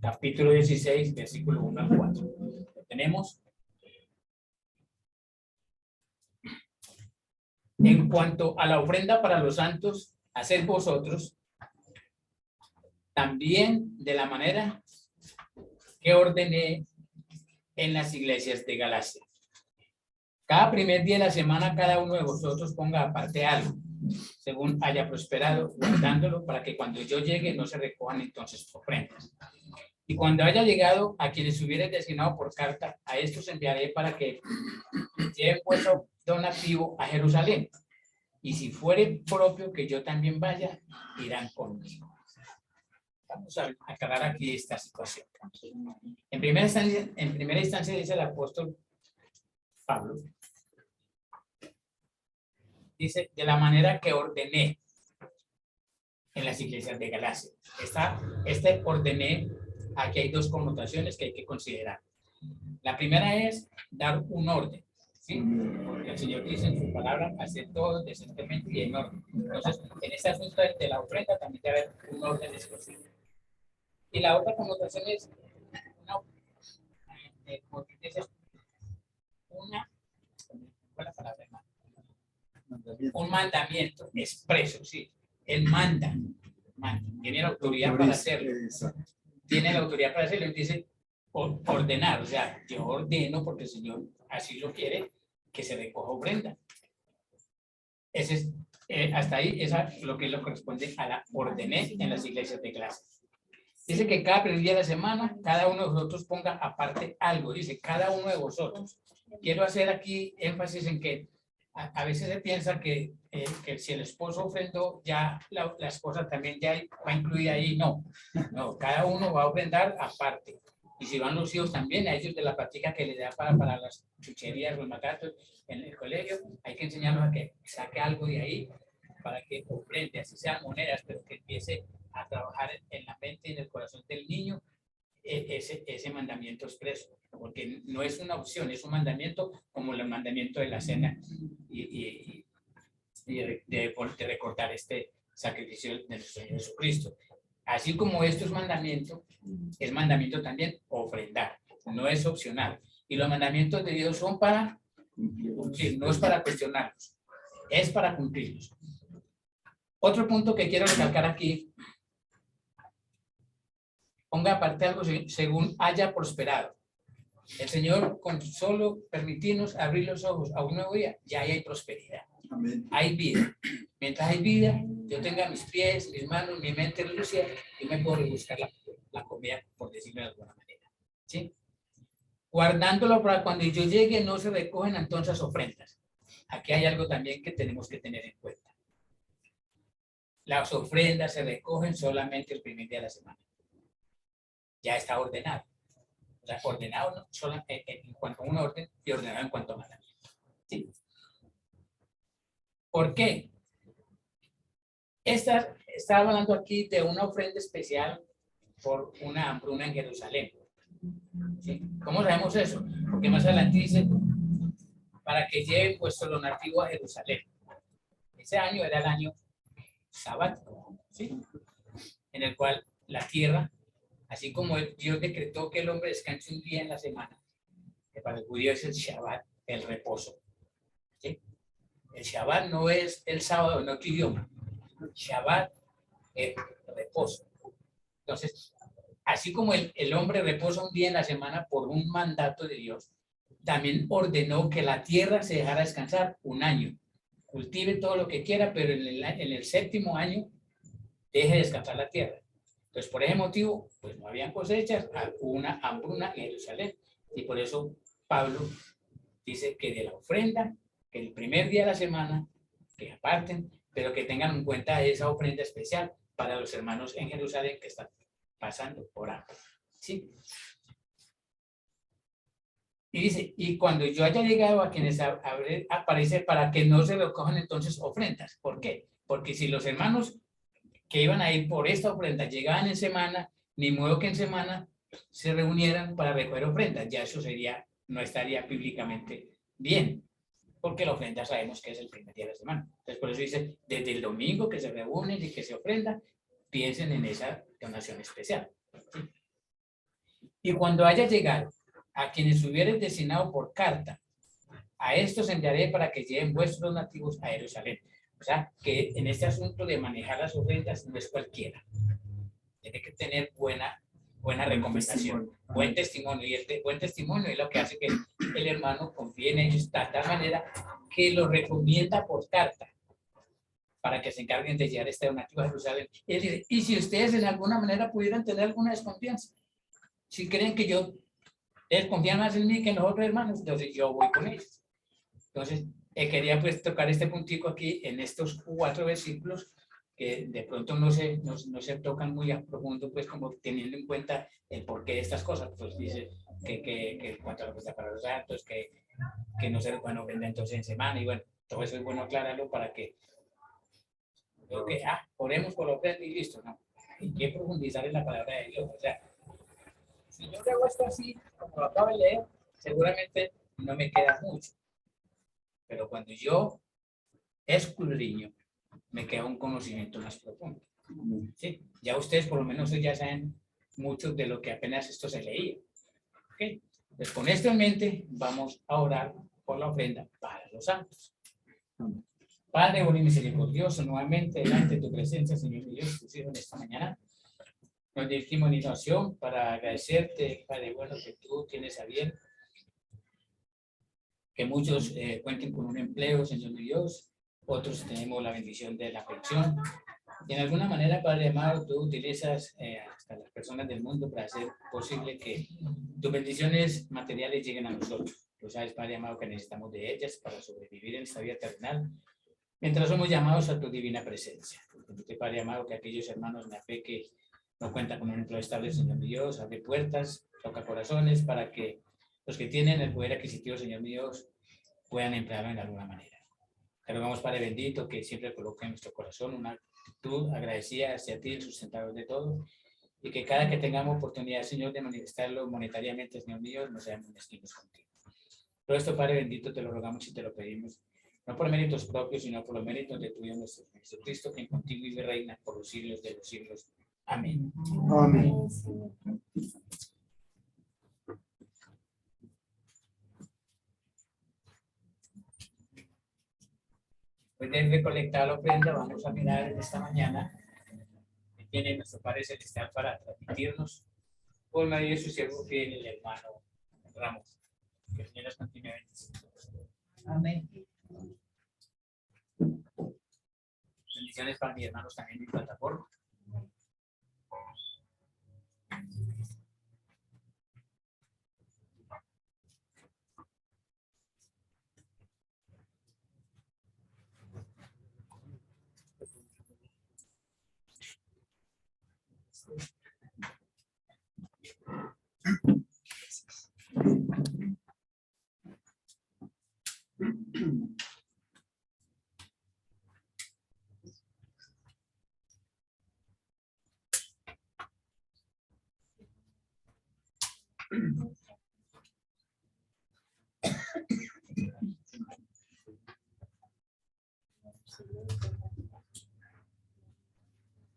capítulo 16, versículo 1 al 4. Tenemos. En cuanto a la ofrenda para los santos, haced vosotros también de la manera que ordené en las iglesias de Galacia. Cada primer día de la semana, cada uno de vosotros ponga aparte algo, según haya prosperado, guardándolo para que cuando yo llegue no se recojan entonces ofrendas. Y cuando haya llegado a quienes hubiere designado por carta, a estos enviaré para que lleven vuestro donativo a Jerusalén. Y si fuere propio que yo también vaya, irán conmigo. Vamos a aclarar aquí esta situación. En primera instancia dice el apóstol Pablo, dice, de la manera que ordené en las iglesias de Galacia. Este ordené, aquí hay dos connotaciones que hay que considerar. La primera es dar un orden, ¿sí? Porque el Señor dice en su palabra, hacer todo decentemente y en orden. Entonces, en este asunto de la ofrenda también debe haber un orden exclusivo. Y la otra connotación es un mandamiento expreso, sí. Él manda, tiene la autoridad para hacerlo. Tiene la autoridad para hacerlo. Él dice ordenar, o sea, yo ordeno porque el Señor así lo quiere, que se recoja ofrenda. Ese es, hasta ahí, esa es lo que le corresponde a la ordené en las iglesias de clase. Dice que cada primer día de la semana, cada uno de vosotros ponga aparte algo. Dice, cada uno de vosotros. Quiero hacer aquí énfasis en que a veces se piensa que si el esposo ofrendó, ya la esposa también ya va incluida ahí. No, cada uno va a ofrendar aparte. Y si van los hijos también, a ellos de la práctica que les da para las chucherías, los matatos en el colegio, hay que enseñarlos a que saque algo de ahí para que ofrende, así sean monedas, pero que empiece a trabajar en la mente y en el corazón del niño ese mandamiento expreso, porque no es una opción, es un mandamiento como el mandamiento de la cena y de recordar este sacrificio de nuestro Señor Jesucristo. Así como esto es mandamiento también ofrendar, no es opcional. Y los mandamientos de Dios son para cumplir, no es para cuestionarlos, es para cumplirlos. Otro punto que quiero recalcar aquí, ponga aparte algo según haya prosperado. El Señor, con solo permitirnos abrir los ojos a un nuevo día, ya hay prosperidad. Amén. Hay vida. Mientras hay vida, yo tenga mis pies, mis manos, mi mente lúcida, yo me puedo buscar la comida, por decirlo de alguna manera. ¿Sí? Guardándolo para cuando yo llegue no se recogen entonces ofrendas. Aquí hay algo también que tenemos que tener en cuenta. Las ofrendas se recogen solamente el primer día de la semana. Ya está ordenado. O sea, ordenado no solo en cuanto a un orden y ordenado en cuanto a mandamiento. ¿Sí? ¿Por qué? Estaba hablando aquí de una ofrenda especial por una hambruna en Jerusalén. ¿Sí? ¿Cómo sabemos eso? Porque más adelante dice, para que lleven vuestro donativo a Jerusalén. Ese año era el año sabático, ¿sí? En el cual la tierra, así como Dios decretó que el hombre descanse un día en la semana, que para el judío es el Shabbat, el reposo. ¿Sí? El Shabbat no es el sábado en otro idioma. Shabbat es reposo. Entonces, así como el hombre reposa un día en la semana por un mandato de Dios, también ordenó que la tierra se dejara descansar un año. Cultive todo lo que quiera, pero en el séptimo año deje descansar la tierra. Entonces, por ese motivo, pues no habían cosechas, hubo una hambruna en Jerusalén. Y por eso Pablo dice que de la ofrenda, que el primer día de la semana, que aparten, pero que tengan en cuenta esa ofrenda especial para los hermanos en Jerusalén que están pasando por hambre. ¿Sí? Y dice, y cuando yo haya llegado a quienes aparece para que no se recojan entonces ofrendas. ¿Por qué? Porque si los hermanos que iban a ir por esta ofrenda llegaban en semana, ni modo que en semana se reunieran para recoger ofrendas. Ya eso no estaría bíblicamente bien, porque la ofrenda sabemos que es el primer día de la semana. Entonces por eso dice, desde el domingo que se reúnen y que se ofrenda, piensen en esa donación especial. ¿Sí? Y cuando haya llegado a quienes hubieran destinado por carta, a estos enviaré para que lleven vuestros donativos a Jerusalén. O sea, que en este asunto de manejar las ofrendas no es cualquiera. Tiene que tener buena recomendación, buen testimonio. Y este buen testimonio es lo que hace que el hermano confíe en ellos de tal manera que lo recomienda por carta para que se encarguen de llevar este donativo a Jerusalén. Y él dice, y si ustedes en alguna manera pudieran tener alguna desconfianza, si creen que yo confían más en mí que en los otros hermanos, entonces yo voy con ellos. Entonces, quería pues tocar este puntico aquí en estos 4 versículos que de pronto no se tocan muy a profundo, pues como teniendo en cuenta el porqué de estas cosas. Pues dice que en cuanto a la cuesta para los santos, que no se van a ofrendar entonces en semana, y bueno, todo eso es bueno aclararlo para que oremos por la ofrenda y listo, ¿no? Hay que profundizar en la palabra de Dios. O sea, si yo hago esto así, como lo acabo de leer, seguramente no me queda mucho. Pero cuando yo escudriño, me queda un conocimiento más profundo. ¿Sí? Ya ustedes por lo menos ya saben mucho de lo que apenas esto se leía. ¿Okay? Pues con esto en mente vamos a orar por la ofrenda para los santos. Padre bueno y misericordioso, nuevamente delante de tu presencia, Señor Dios, tus hijos en esta mañana. Nos dirigimos en oración para agradecerte, Padre bueno, que tú tienes a bien que muchos cuenten con un empleo, Señor Dios, otros tenemos la bendición de la pensión. Y en alguna manera, Padre amado, tú utilizas hasta las personas del mundo para hacer posible que tus bendiciones materiales lleguen a nosotros. Tú sabes, Padre amado, que necesitamos de ellas para sobrevivir en esta vida terrenal, mientras somos llamados a tu divina presencia. Porque, Padre amado, que aquellos hermanos en la fe que no cuentan con un empleo estable, Señor Dios, abre puertas, toca corazones para que los que tienen el poder adquisitivo, Señor Dios, puedan emplearlo en alguna manera. Te rogamos, Padre bendito, que siempre coloque en nuestro corazón una actitud agradecida hacia ti, el sustentador de todo, y que cada que tengamos oportunidad, Señor, de manifestarlo monetariamente, Señor mío, no seamos mezquinos contigo. Todo esto, Padre bendito, te lo rogamos y te lo pedimos no por méritos propios, sino por los méritos de tu Hijo nuestro Jesucristo, quien contigo vive y reina por los siglos de los siglos. Amén. Amén. Después de recolectar la ofrenda, vamos a mirar en esta mañana que tiene nuestro Padre Celestial para transmitirnos por medio de su siervo fiel, el hermano Ramos. Que el Señor nos continúe bendiciendo. Amén. Bendiciones para mis hermanos también en plataforma.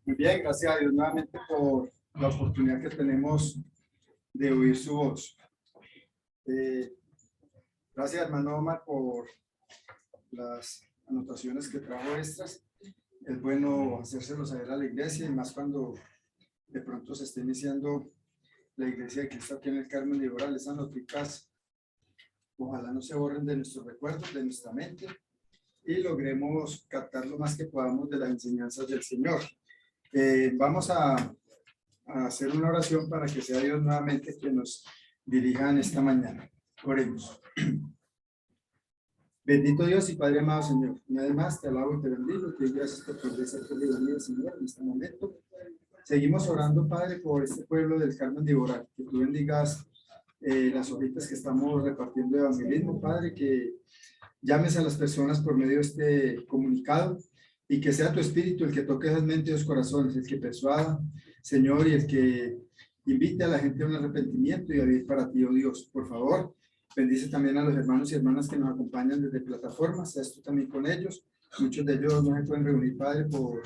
Muy bien, gracias a Dios nuevamente por la oportunidad que tenemos de oír su voz. Gracias, hermano Omar, por las anotaciones que trajo extras. Es bueno hacérselo saber a la iglesia, y más cuando de pronto se esté iniciando la iglesia de Cristo aquí en el Carmen de Oral. Esas noticias ojalá no se borren de nuestros recuerdos, de nuestra mente, y logremos captar lo más que podamos de las enseñanzas del Señor. Vamos a hacer una oración para que sea Dios nuevamente quien nos dirija en esta mañana. Oremos. Bendito Dios y Padre amado Señor, una vez más te alabo y te bendigo, te doy gracias por poder ser bienvenido, Señor, en este momento. Seguimos orando, Padre, por este pueblo del Carmen de Oral, que tú bendigas las hojitas que estamos repartiendo de evangelismo, Padre, que llames a las personas por medio de este comunicado, y que sea tu espíritu el que toque esas mentes y los corazones, el que persuada, Señor, y el que invite a la gente a un arrepentimiento y a vivir para ti, oh Dios. Por favor, bendice también a los hermanos y hermanas que nos acompañan desde plataformas, seas tú también con ellos. Muchos de ellos no se pueden reunir, Padre, por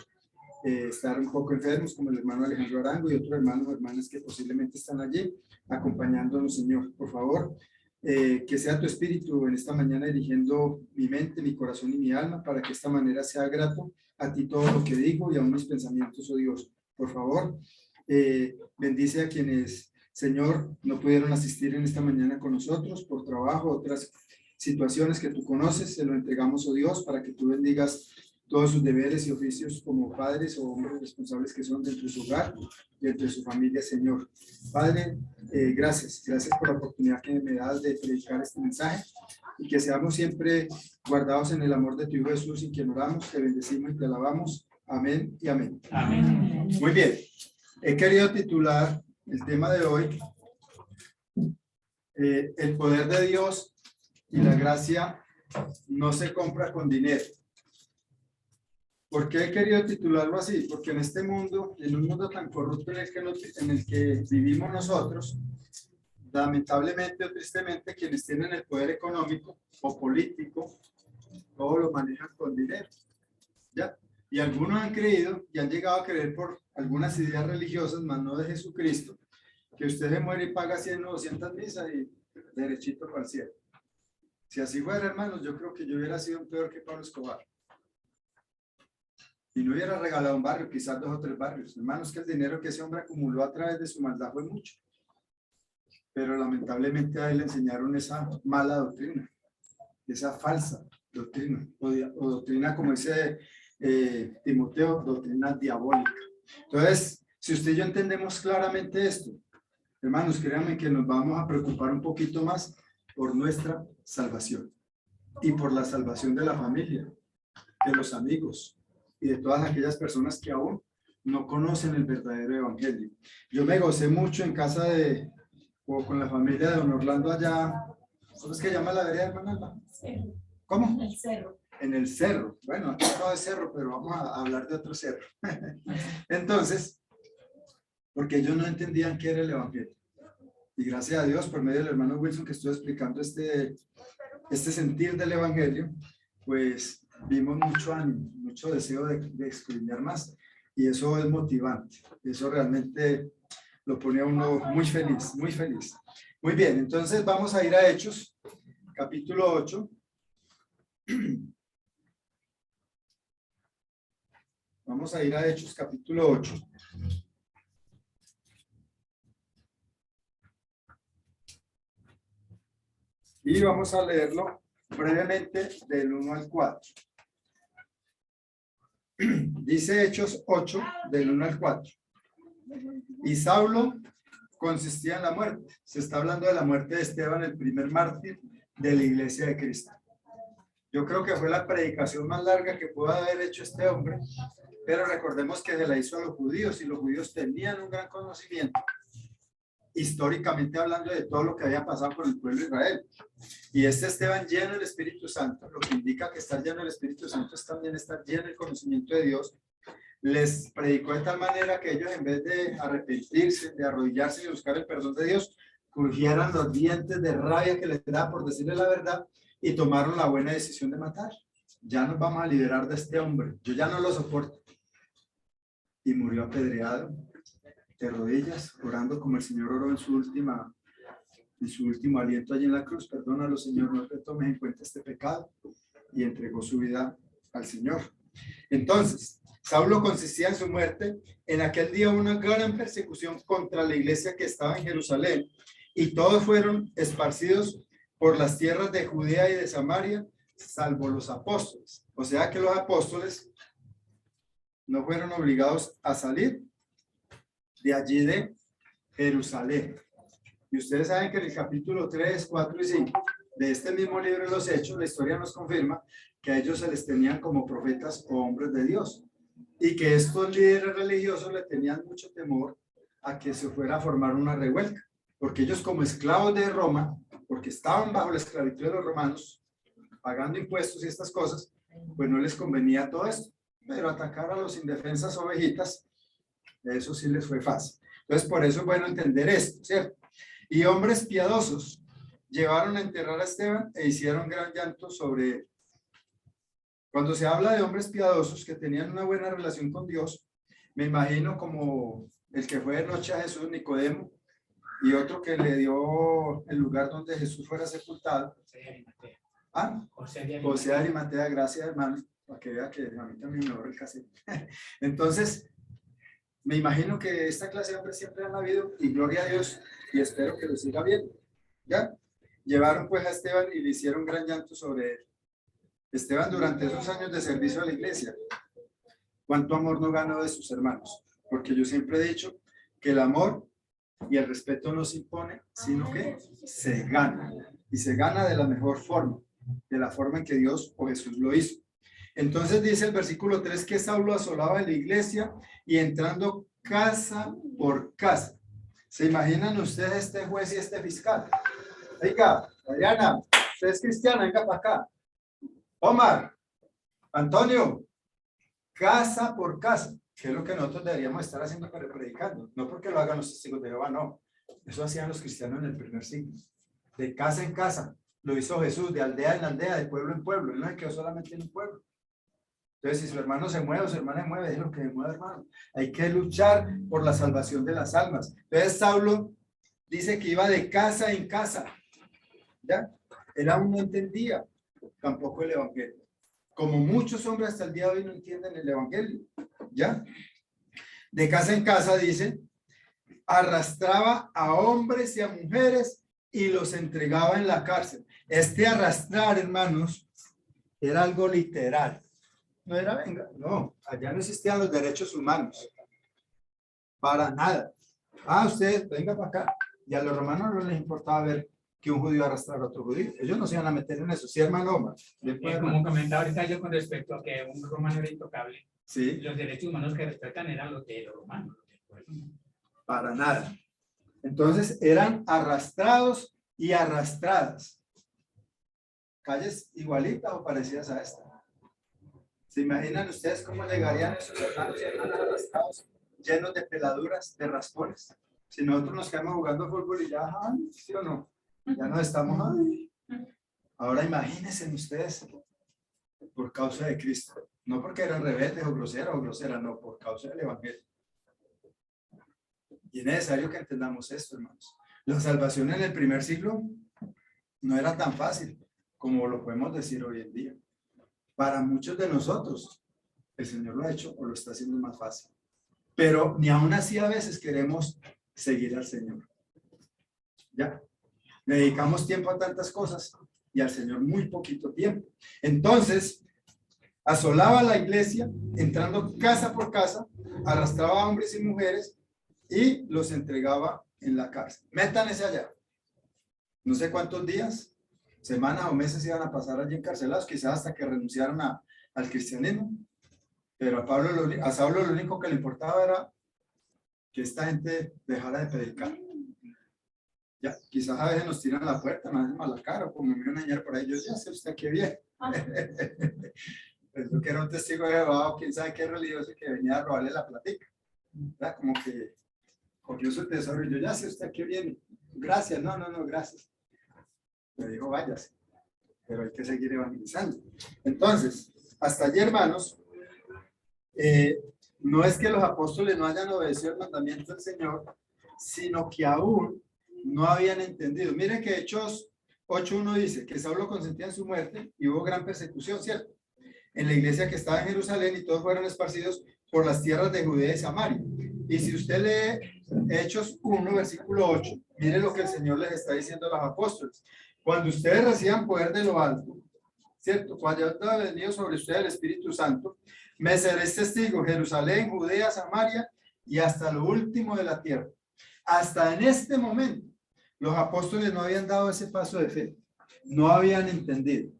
estar un poco enfermos, como el hermano Alejandro Arango y otros hermanos o hermanas que posiblemente están allí acompañándonos, Señor. Por favor, que sea tu espíritu en esta mañana dirigiendo mi mente, mi corazón y mi alma, para que de esta manera sea grato a ti todo lo que digo y aún mis pensamientos, oh Dios. Por favor, bendice a quienes, Señor, no pudieron asistir en esta mañana con nosotros por trabajo, otras situaciones que tú conoces, se lo entregamos, oh Dios, para que tú bendigas todos sus deberes y oficios como padres o hombres responsables que son dentro de su hogar, dentro de su familia, Señor. Padre, gracias por la oportunidad que me das de predicar este mensaje, y que seamos siempre guardados en el amor de tu Hijo Jesús, y quien oramos, te bendecimos y te alabamos. Amén y amén. Amén. Muy bien, he querido titular el tema de hoy, el poder de Dios y la gracia no se compra con dinero. ¿Por qué he querido titularlo así? Porque en este mundo, en un mundo tan corrupto en el que vivimos nosotros, lamentablemente o tristemente, quienes tienen el poder económico o político, todo lo manejan con dinero, ¿ya? Y algunos han creído y han llegado a creer por algunas ideas religiosas, más no de Jesucristo, que usted se muere y paga 100 o 200 misas y derechito para el cielo. Si así fuera, hermanos, yo creo que yo hubiera sido peor que Pablo Escobar. Y no hubiera regalado un barrio, quizás 2 o 3 barrios. Hermanos, que el dinero que ese hombre acumuló a través de su maldad fue mucho. Pero lamentablemente a él le enseñaron esa mala doctrina, esa falsa doctrina, o doctrina, como dice Timoteo, doctrina diabólica. Entonces, si usted y yo entendemos claramente esto, hermanos, créanme que nos vamos a preocupar un poquito más por nuestra salvación y por la salvación de la familia, de los amigos y de todas aquellas personas que aún no conocen el verdadero evangelio. Yo me gocé mucho en casa o con la familia de don Orlando allá. ¿Cómo es que llama la vereda, hermana Alba? ¿Cómo? El cerro. En el cerro. Bueno, aquí todo es cerro, pero vamos a hablar de otro cerro. Entonces, porque ellos no entendían qué era el evangelio. Y gracias a Dios, por medio del hermano Wilson, que estuvo explicando este sentir del evangelio, pues vimos mucho ánimo, mucho deseo de escudriñar más, y eso es motivante, eso realmente lo pone a uno muy feliz, muy feliz. Muy bien, entonces vamos a ir a Hechos, capítulo 8. Vamos a ir a Hechos, capítulo 8. Y vamos a leerlo brevemente del 1 al 4. Dice Hechos 8, del 1 al 4. Y Saulo consistía en la muerte. Se está hablando de la muerte de Esteban, el primer mártir de la iglesia de Cristo. Yo creo que fue la predicación más larga que pudo haber hecho este hombre, pero recordemos que se la hizo a los judíos, y los judíos tenían un gran conocimiento, históricamente hablando, de todo lo que había pasado con el pueblo de Israel. Y este Esteban, lleno del Espíritu Santo, lo que indica que estar lleno del Espíritu Santo es también estar lleno del conocimiento de Dios, les predicó de tal manera que ellos, en vez de arrepentirse, de arrodillarse y buscar el perdón de Dios, crujieran los dientes de rabia que les da por decirle la verdad, y tomaron la buena decisión de matar. Ya nos vamos a liberar de este hombre, yo ya no lo soporto. Y murió apedreado, de rodillas, orando como el Señor oró en su último aliento allí en la cruz: perdónalo, Señor, no te tomes en cuenta este pecado. Y entregó su vida al Señor. Entonces, Saulo consistía en su muerte. En aquel día una gran persecución contra la iglesia que estaba en Jerusalén, y todos fueron esparcidos por las tierras de Judea y de Samaria, salvo los apóstoles. O sea que los apóstoles no fueron obligados a salir de allí de Jerusalén. Y ustedes saben que en el capítulo 3, 4 y 5 de este mismo libro de los Hechos, la historia nos confirma que a ellos se les tenían como profetas o hombres de Dios, y que estos líderes religiosos le tenían mucho temor a que se fuera a formar una revuelta, porque ellos, como esclavos de Roma, porque estaban bajo la esclavitud de los romanos, pagando impuestos y estas cosas, pues no les convenía todo esto. Pero atacar a los indefensas ovejitas, eso sí les fue fácil. Entonces, por eso es bueno entender esto, ¿cierto? Y hombres piadosos llevaron a enterrar a Esteban e hicieron gran llanto sobre él. Cuando se habla de hombres piadosos que tenían una buena relación con Dios, me imagino como el que fue de noche a Jesús, Nicodemo, y otro que le dio el lugar donde Jesús fuera sepultado. José de Arimatea, gracias, hermano, para que vea que a mí también me borra el cassette. Entonces, me imagino que esta clase de hombres siempre han habido, y gloria a Dios, y espero que lo siga viendo. ¿Ya? Llevaron pues a Esteban y le hicieron gran llanto sobre él. Esteban, durante esos años de servicio a la iglesia, ¿cuánto amor no ganó de sus hermanos? Porque yo siempre he dicho que el amor y el respeto no se impone, sino que se gana. Y se gana de la mejor forma, de la forma en que Dios o Jesús lo hizo. Entonces dice el versículo 3 que Saulo asolaba la iglesia y entrando casa por casa. ¿Se imaginan ustedes este juez y este fiscal? Venga, Adriana, usted es cristiana, venga para acá. Omar, Antonio, casa por casa, que es lo que nosotros deberíamos estar haciendo para predicando. No porque lo hagan los testigos de Jehová, no. Eso hacían los cristianos en el primer siglo. De casa en casa. Lo hizo Jesús, de aldea en aldea, de pueblo en pueblo. Él no se quedó solamente en un pueblo. Entonces, si su hermano se mueve o su hermana se mueve, es lo que se mueve, hermano. Hay que luchar por la salvación de las almas. Entonces, Saulo dice que iba de casa en casa. ¿Ya? Él aún no entendía tampoco el evangelio. Como muchos hombres hasta el día de hoy no entienden el evangelio. ¿Ya? De casa en casa, dice, arrastraba a hombres y a mujeres y los entregaba en la cárcel. Este arrastrar, hermanos, era algo literal. No era venga, no, allá no existían los derechos humanos. Para nada. Ustedes, venga para acá. Y a los romanos no les importaba ver que un judío arrastrara a otro judío. Ellos no se iban a meter en eso. Sí, hermano Omar. Como comentaba ahorita yo con respecto a que un romano era intocable, sí. Los derechos humanos que respetan eran los de los romanos. Para nada. Entonces eran arrastrados y arrastradas. Calles igualitas o parecidas a esta. ¿Se imaginan ustedes cómo llegarían esos hermanos y hermanas arrastrados, llenos de peladuras, de raspones? Si nosotros nos quedamos jugando fútbol y ya, ¿sí o no? Ya no estamos, Ahora imagínense ustedes por causa de Cristo. No porque eran rebeldes o groseras, no, por causa del Evangelio. Y es necesario que entendamos esto, hermanos. La salvación en el primer siglo no era tan fácil como lo podemos decir hoy en día. Para muchos de nosotros, el Señor lo ha hecho o lo está haciendo más fácil. Pero ni aún así a veces queremos seguir al Señor. ¿Ya? Le dedicamos tiempo a tantas cosas y al Señor muy poquito tiempo. Entonces, asolaba la iglesia, entrando casa por casa, arrastraba a hombres y mujeres y los entregaba en la cárcel. Métanse allá. No sé cuántos días, semanas o meses iban a pasar allí encarcelados, quizás hasta que renunciaron al cristianismo. Pero a Saulo lo único que le importaba era que esta gente dejara de predicar. Ya, quizás a veces nos tiran la puerta, nos hacen mala cara, o como me iban a enseñar por ahí, yo ya sé usted qué bien. Pensó que era un testigo de Jehová, o quién sabe qué religioso que venía a robarle la platica. ¿Verdad? Como que cogió su tesoro y yo ya sé usted qué viene. Gracias, no, gracias. Me dijo, váyase. Pero hay que seguir evangelizando. Entonces, hasta allí, hermanos, no es que los apóstoles no hayan obedecido el mandamiento del Señor, sino que aún no habían entendido. Miren que Hechos 8:1 dice que Saulo consentía en su muerte y hubo gran persecución, ¿cierto? En la iglesia que estaba en Jerusalén y todos fueron esparcidos por las tierras de Judea y Samaria. Y si usted lee Hechos 1, versículo 8, mire lo que el Señor les está diciendo a los apóstoles. Cuando ustedes reciban poder de lo alto, ¿cierto? Cuando haya venido sobre ustedes el Espíritu Santo, me seréis testigo, Jerusalén, Judea, Samaria y hasta lo último de la tierra. Hasta en este momento, los apóstoles no habían dado ese paso de fe, no habían entendido.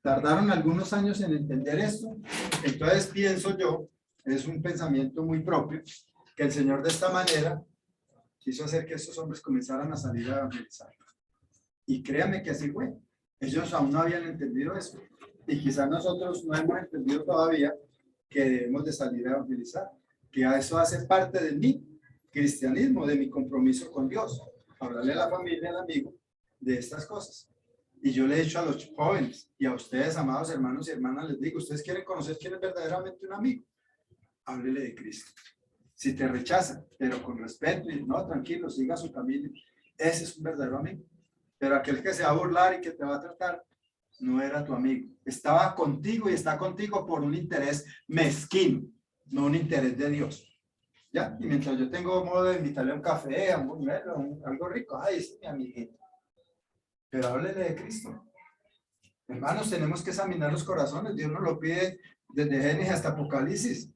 Tardaron algunos años en entender esto. Entonces pienso yo, es un pensamiento muy propio, que el Señor de esta manera quiso hacer que estos hombres comenzaran a salir a evangelizar. Y créanme que así fue. Ellos aún no habían entendido eso. Y quizás nosotros no hemos entendido todavía que debemos de salir a evangelizar, que a eso hace parte de mi cristianismo, de mi compromiso con Dios. Hablarle a la familia, al amigo, de estas cosas. Y yo le he dicho a los jóvenes y a ustedes, amados hermanos y hermanas, les digo, ustedes quieren conocer quién es verdaderamente un amigo, háblele de Cristo. Si te rechazan, pero con respeto y no, tranquilo, siga su camino, ese es un verdadero amigo. Pero aquel que se va a burlar y que te va a tratar, no era tu amigo. Estaba contigo y está contigo por un interés mezquino, no un interés de Dios. ¿Ya? Y mientras yo tengo modo de invitarle a un café, a un buñuelo, algo rico, ay, ese es mi amiguito. Pero háblele de Cristo. Hermanos, tenemos que examinar los corazones. Dios nos lo pide desde Génesis hasta Apocalipsis.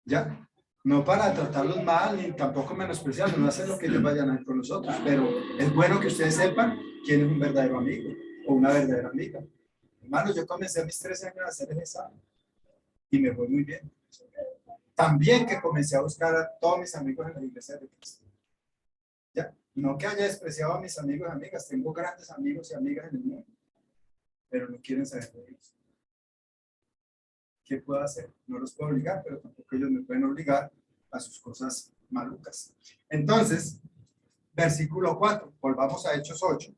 ¿Ya? No para tratarlos mal, ni tampoco menospreciarlos, no hacer lo que ellos vayan a hacer con nosotros. Pero es bueno que ustedes sepan quién es un verdadero amigo o una verdadera amiga. Hermanos, yo comencé a mis 13 años a hacer el examen y me fue muy bien. También que comencé a buscar a todos mis amigos en la iglesia de Cristo. ¿Ya? No que haya despreciado a mis amigos y amigas, tengo grandes amigos y amigas en el mundo, pero no quieren saber de Dios. ¿Qué puedo hacer? No los puedo obligar, pero tampoco ellos me pueden obligar a sus cosas malucas. Entonces, versículo 4, volvamos a Hechos 8.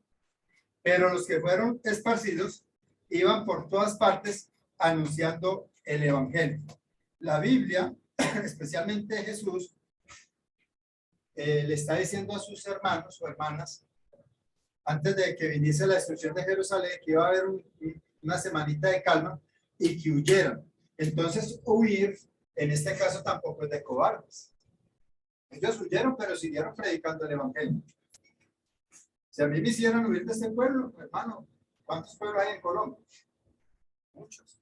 Pero los que fueron esparcidos iban por todas partes anunciando el evangelio. La Biblia, especialmente Jesús, le está diciendo a sus hermanos o hermanas, antes de que viniese la destrucción de Jerusalén, que iba a haber una semanita de calma y que huyeran. Entonces, huir, en este caso, tampoco es de cobardes. Ellos huyeron, pero siguieron predicando el evangelio. Si a mí me hicieran huir de este pueblo, hermano, ¿cuántos pueblos hay en Colombia? Muchos.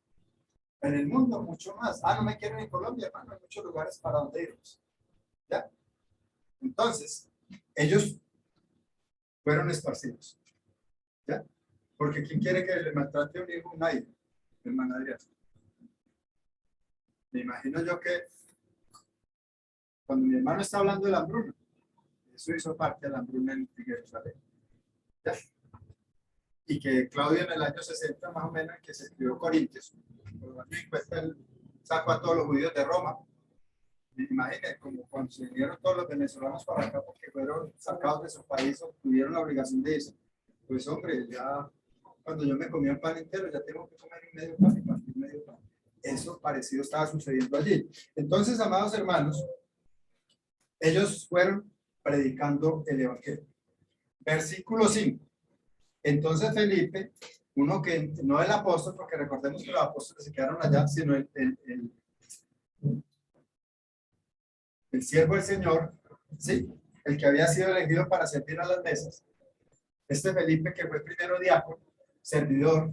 En el mundo, mucho más. Ah, no me quieren en Colombia, hermano, hay muchos lugares para donde irnos. ¿Ya? Entonces, ellos fueron esparcidos. ¿Ya? Porque ¿quién quiere que le maltrate a un hijo? Nadie. Hermana Adriana. Me imagino yo que cuando mi hermano está hablando de la hambruna, eso hizo parte de la hambruna en Jerusalén. ¿Ya? Y que Claudio en el año 60 más o menos, que se escribió Corintios, sacó a todos los judíos de Roma. Imagínense, como cuando se vinieron todos los venezolanos para acá porque fueron sacados de su país o tuvieron la obligación de eso. Pues hombre, ya cuando yo me comía un pan entero, ya tengo que comer un medio pan medio pan. Eso parecido estaba sucediendo allí. Entonces, amados hermanos, ellos fueron predicando el evangelio. Versículo 5. Entonces Felipe, uno que no el apóstol, porque recordemos que los apóstoles se quedaron allá, sino el siervo del Señor, ¿sí? El que había sido elegido para servir a las mesas. Este Felipe, que fue primero diácono, servidor,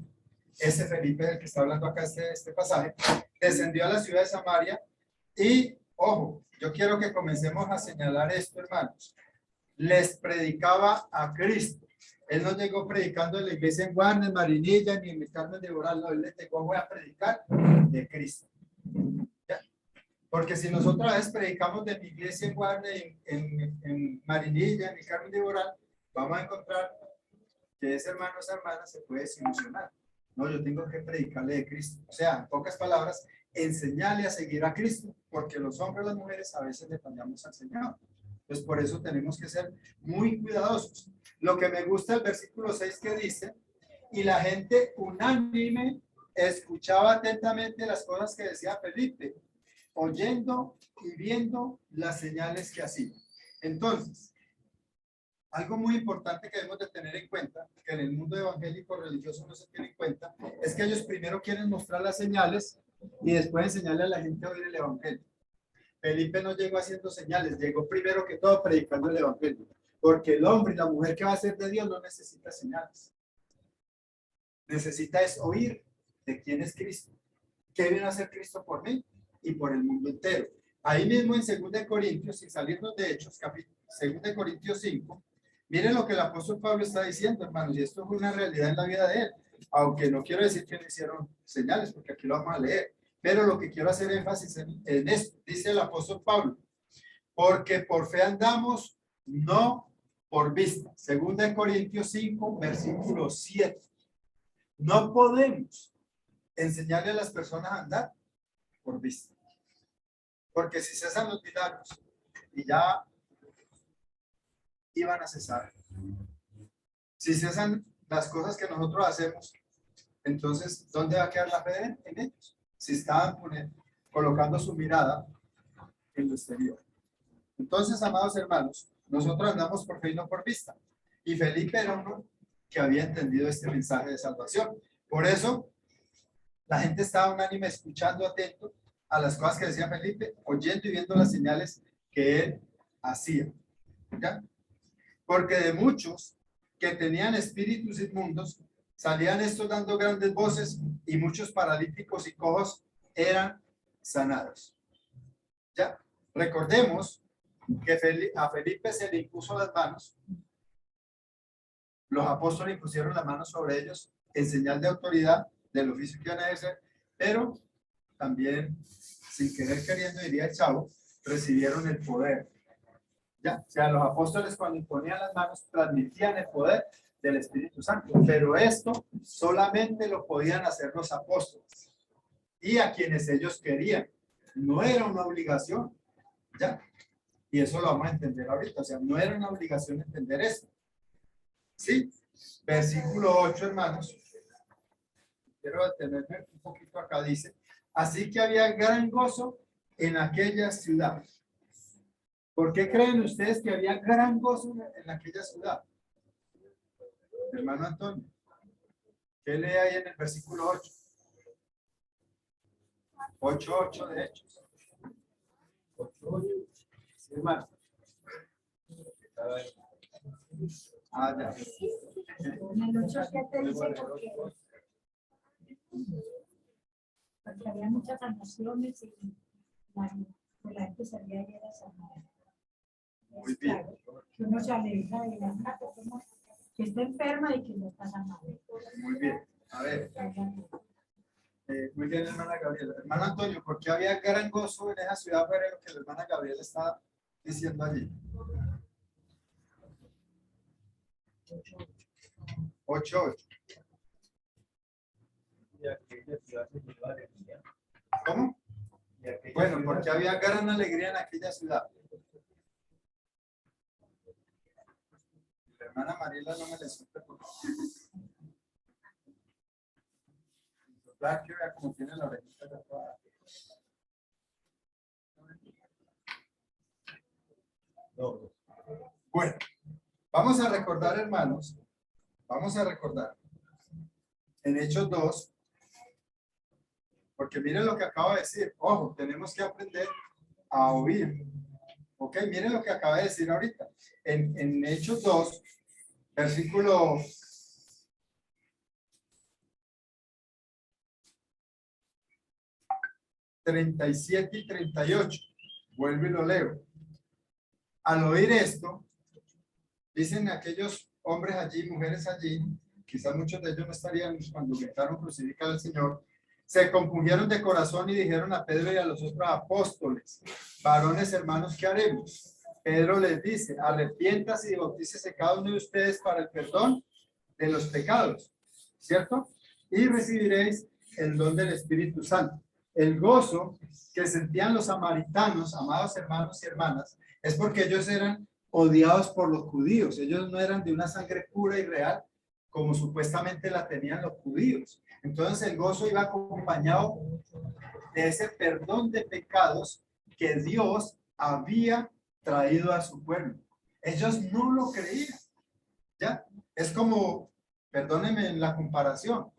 ese Felipe del que está hablando acá este pasaje, descendió a la ciudad de Samaria y, ojo, yo quiero que comencemos a señalar esto, hermanos. Les predicaba a Cristo. Él no llegó predicando en la iglesia en Guarne, en Marinilla, ni en el Carmen de Boral, no, él les llegó, voy a predicar de Cristo. ¿Ya? Porque si nosotros a veces predicamos de mi iglesia en Guarne, en Marinilla, en el Carmen de Boral, vamos a encontrar que ese hermano o esa hermana se puede desilusionar. No, yo tengo que predicarle de Cristo. O sea, en pocas palabras, enseñarle a seguir a Cristo, porque los hombres y las mujeres a veces le fallamos al Señor. Entonces, por eso tenemos que ser muy cuidadosos. Lo que me gusta el versículo 6 que dice, y la gente unánime escuchaba atentamente las cosas que decía Felipe, oyendo y viendo las señales que hacía. Entonces, algo muy importante que debemos de tener en cuenta, que en el mundo evangélico religioso no se tiene en cuenta, es que ellos primero quieren mostrar las señales y después enseñarle a la gente a oír el evangelio. Felipe no llegó haciendo señales, llegó primero que todo predicando el evangelio, porque el hombre y la mujer que va a ser de Dios no necesita señales. Necesita es oír de quién es Cristo, qué viene a hacer Cristo por mí y por el mundo entero. Ahí mismo en 2 Corintios, sin salirnos de Hechos, 2 Corintios 5, miren lo que el apóstol Pablo está diciendo, hermanos, y esto fue una realidad en la vida de él, aunque no quiero decir que no hicieron señales, porque aquí lo vamos a leer. Pero lo que quiero hacer énfasis en esto, dice el apóstol Pablo, porque por fe andamos, no por vista. 2 Corintios 5, versículo 7. No podemos enseñarle a las personas a andar por vista. Porque si cesan los milagros y ya iban a cesar. Si cesan las cosas que nosotros hacemos, entonces, ¿dónde va a quedar la fe en ellos? Si estaban colocando su mirada en lo exterior. Entonces, amados hermanos, nosotros andamos por fe y no por vista. Y Felipe era uno que había entendido este mensaje de salvación. Por eso, la gente estaba unánime escuchando atento a las cosas que decía Felipe, oyendo y viendo las señales que él hacía. ¿Ya? Porque de muchos que tenían espíritus inmundos, salían estos dando grandes voces y muchos paralíticos y cojos eran sanados. Ya, recordemos que a Felipe se le impuso las manos, los apóstoles impusieron las manos sobre ellos en señal de autoridad del oficio que iban a ejercer, pero también, sin querer queriendo, diría el chavo, recibieron el poder. Ya, o sea, los apóstoles cuando imponían las manos transmitían el poder del Espíritu Santo, pero esto solamente lo podían hacer los apóstoles y a quienes ellos querían, no era una obligación, ya, y eso lo vamos a entender ahorita, o sea, no era una obligación entender esto, ¿sí? Versículo 8, hermanos, quiero detenerme un poquito acá, dice, así que había gran gozo en aquella ciudad. ¿Por qué creen ustedes que había gran gozo en aquella ciudad? Hermano Antonio, ¿qué lee ahí en el versículo 8? 8:8 de Hechos. 8:8. Sí, hermano. Ah, ya. En el 8:7 dice porque había muchas sanaciones y la gente salía y era sanada. Muy bien. Claro, que uno se alegra de una persona que está enferma y que no está sanada. Muy bien. A ver. Muy bien, hermana Gabriela. Hermano Antonio, ¿por qué había gran gozo en esa ciudad? Pero lo que la hermana Gabriela está diciendo allí. 8:8. ¿Cómo? Bueno, porque había gran alegría en aquella ciudad. La hermana Mariela no me le supe por qué. soplar, que vea cómo tiene la orejita tatuada. No. Bueno, vamos a recordar, hermanos, vamos a recordar en Hechos 2, porque miren lo que acabo de decir. Ojo, tenemos que aprender a oír. Ok, miren lo que acaba de decir ahorita. En Hechos 2, versículo 37 y 38. Vuelvo y lo leo. Al oír esto, dicen aquellos hombres allí, mujeres allí, quizás muchos de ellos no estarían cuando intentaron crucificar al Señor, se compungieron de corazón y dijeron a Pedro y a los otros apóstoles: varones hermanos, ¿qué haremos? Pedro les dice: arrepiéntase y bautícese cada uno de ustedes para el perdón de los pecados, ¿cierto? Y recibiréis el don del Espíritu Santo. El gozo que sentían los samaritanos, amados hermanos y hermanas, es porque ellos eran odiados por los judíos. Ellos no eran de una sangre pura y real como supuestamente la tenían los judíos. Entonces el gozo iba acompañado de ese perdón de pecados que Dios había traído a su pueblo. Ellos no lo creían. ¿Ya? Es como, perdónenme la comparación,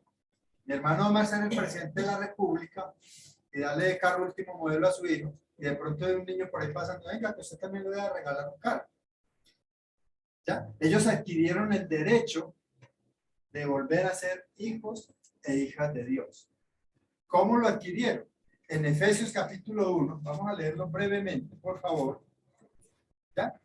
mi hermano Omar ser el presidente de la República y darle de carro último modelo a su hijo, y de pronto hay un niño por ahí pasando: venga, que usted también le voy a regalar un carro. ¿Ya? Ellos adquirieron el derecho de volver a ser hijos e hijas de Dios. ¿Cómo lo adquirieron? En Efesios capítulo 1, vamos a leerlo brevemente, por favor. ¿Ya?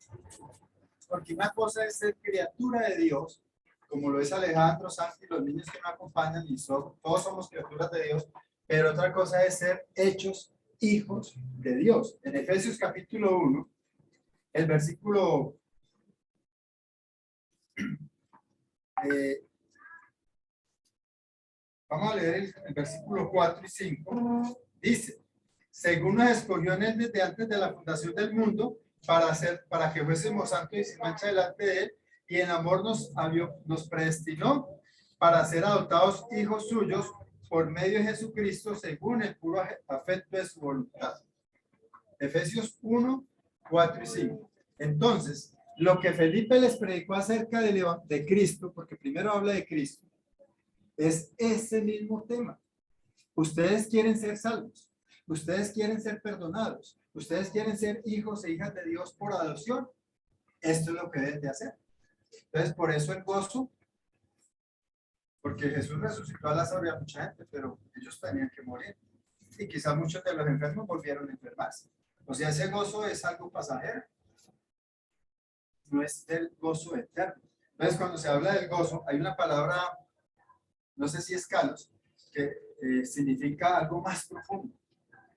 Porque una cosa es ser criatura de Dios, como lo es Alejandro, Santi, los niños que me acompañan, y todos somos criaturas de Dios, pero otra cosa es ser hechos hijos de Dios. En Efesios capítulo 1, el versículo vamos a leer el versículo 4 y 5. Dice: según nos escogió en él desde antes de la fundación del mundo, para que fuésemos santos y sin mancha delante de él, y en amor nos predestinó para ser adoptados hijos suyos por medio de Jesucristo, según el puro afecto de su voluntad. Efesios 1, 4 y 5. Entonces, lo que Felipe les predicó acerca de Cristo, porque primero habla de Cristo, es ese mismo tema. Ustedes quieren ser salvos, ustedes quieren ser perdonados, ustedes quieren ser hijos e hijas de Dios por adopción. Esto es lo que deben de hacer. Entonces, por eso el gozo, porque Jesús resucitó a Lázaro y a mucha gente, pero ellos tenían que morir. Y quizás muchos de los enfermos volvieron a enfermarse. O sea, ese gozo es algo pasajero. No es el gozo eterno. Entonces, cuando se habla del gozo, hay una palabra, no sé si es kalos, que significa algo más profundo,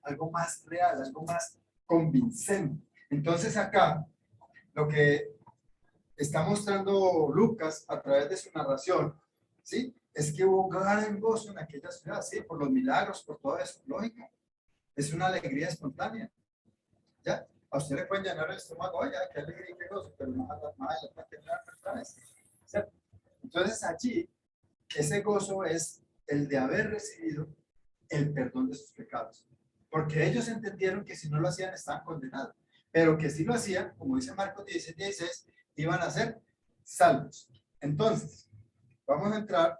algo más real, algo más convincente. Entonces, acá, lo que está mostrando Lucas a través de su narración, ¿sí?, es que hubo gran gozo en aquella ciudad, ¿sí?, por los milagros, por todo eso, lógico. Es una alegría espontánea. ¿Ya? A usted le pueden llenar el estómago: oye, qué alegría y qué gozo, pero más adelante otra vez. ¿Cierto? Entonces allí, ese gozo es el de haber recibido el perdón de sus pecados. Porque ellos entendieron que si no lo hacían estaban condenados, pero que si lo hacían, como dice Marcos 16:16, iban a ser salvos. Entonces, vamos a entrar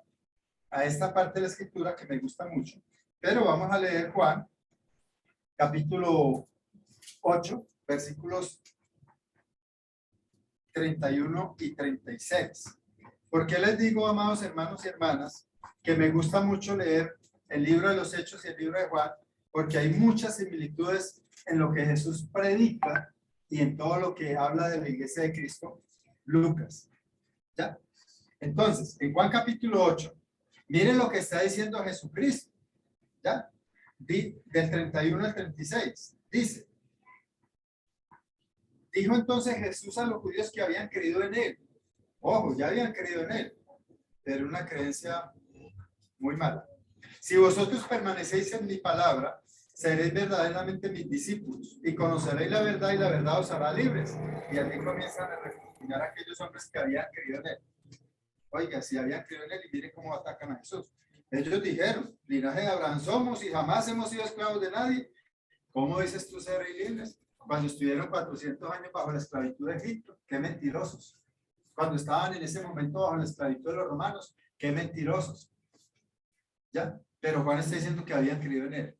a esta parte de la escritura que me gusta mucho, pero vamos a leer Juan, capítulo 8, versículos 31 y 36. ¿Por qué les digo, amados hermanos y hermanas, que me gusta mucho leer el libro de los Hechos y el libro de Juan? Porque hay muchas similitudes en lo que Jesús predica y en todo lo que habla de la iglesia de Cristo, Lucas. ¿Ya? Entonces, en Juan capítulo 8, miren lo que está diciendo Jesucristo. ¿Ya? Del 31 al 36. Dice: dijo entonces Jesús a los judíos que habían creído en él. Ojo, ya habían creído en él, pero una creencia muy mala. Si vosotros permanecéis en mi palabra, seréis verdaderamente mis discípulos y conoceréis la verdad, y la verdad os hará libres. Y allí comienzan a refugiar a aquellos hombres que habían creído en él. Oiga, si habían creído en él, y miren cómo atacan a Jesús. Ellos dijeron, linaje de Abraham somos y jamás hemos sido esclavos de nadie. ¿Cómo dices tú ser libres? Cuando estuvieron 400 años bajo la esclavitud de Egipto, qué mentirosos. Cuando estaban en ese momento bajo la esclavitud de los romanos, qué mentirosos. ¿Ya? Pero Juan está diciendo que habían creído en él.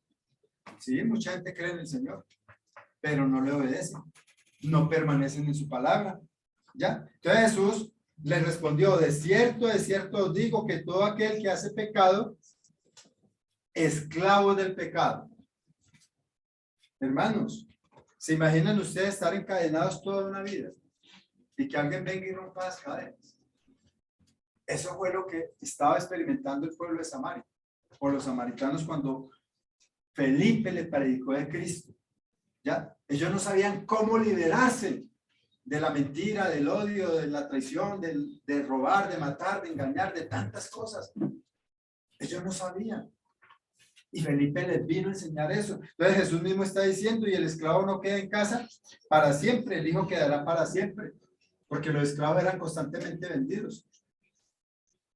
Sí, mucha gente cree en el Señor, pero no le obedecen, no permanecen en su palabra. ¿Ya? Entonces Jesús les respondió, de cierto os digo que todo aquel que hace pecado, esclavo del pecado. Hermanos, ¿se imaginan ustedes estar encadenados toda una vida y que alguien venga y rompa las cadenas? Eso fue lo que estaba experimentando el pueblo de Samaria, o los samaritanos cuando Felipe le predicó de Cristo. ¿Ya? Ellos no sabían cómo liberarse de la mentira, del odio, de la traición, de robar, de matar, de engañar, de tantas cosas. Ellos no sabían. Y Felipe les vino a enseñar eso. Entonces Jesús mismo está diciendo, y el esclavo no queda en casa para siempre, el hijo quedará para siempre, porque los esclavos eran constantemente vendidos.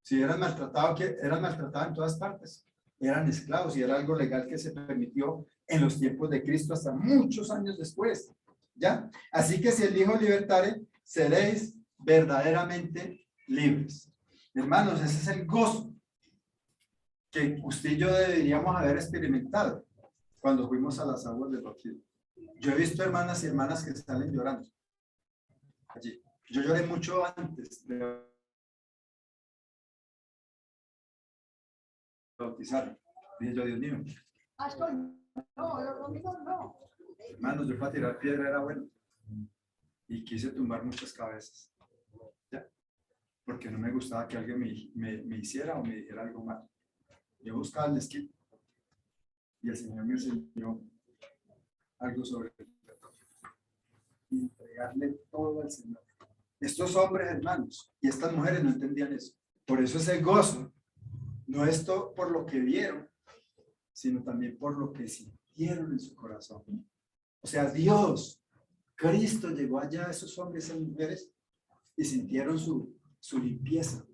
Si eran maltratados en todas partes. Eran esclavos y era algo legal que se permitió en los tiempos de Cristo hasta muchos años después. ¿Ya? Así que si el Hijo libertare, seréis verdaderamente libres. Hermanos, ese es el gozo que usted y yo deberíamos haber experimentado cuando fuimos a las aguas del bautismo. Yo he visto hermanas y hermanas que salen llorando allí. Yo lloré mucho antes de bautizar. Dije yo, Dios mío. No, los domingos no. Hermanos, yo para tirar piedra era bueno. Y quise tumbar muchas cabezas. ¿Ya? Porque no me gustaba que alguien me hiciera o me dijera algo mal. Yo buscaba el desquite. Y el Señor me enseñó algo sobre el perdón. Y entregarle todo al Señor. Estos hombres, hermanos, y estas mujeres no entendían eso. Por eso ese gozo, no esto por lo que vieron, sino también por lo que sintieron en su corazón. O sea, Dios, Cristo llegó allá a esos hombres y mujeres y sintieron su limpieza,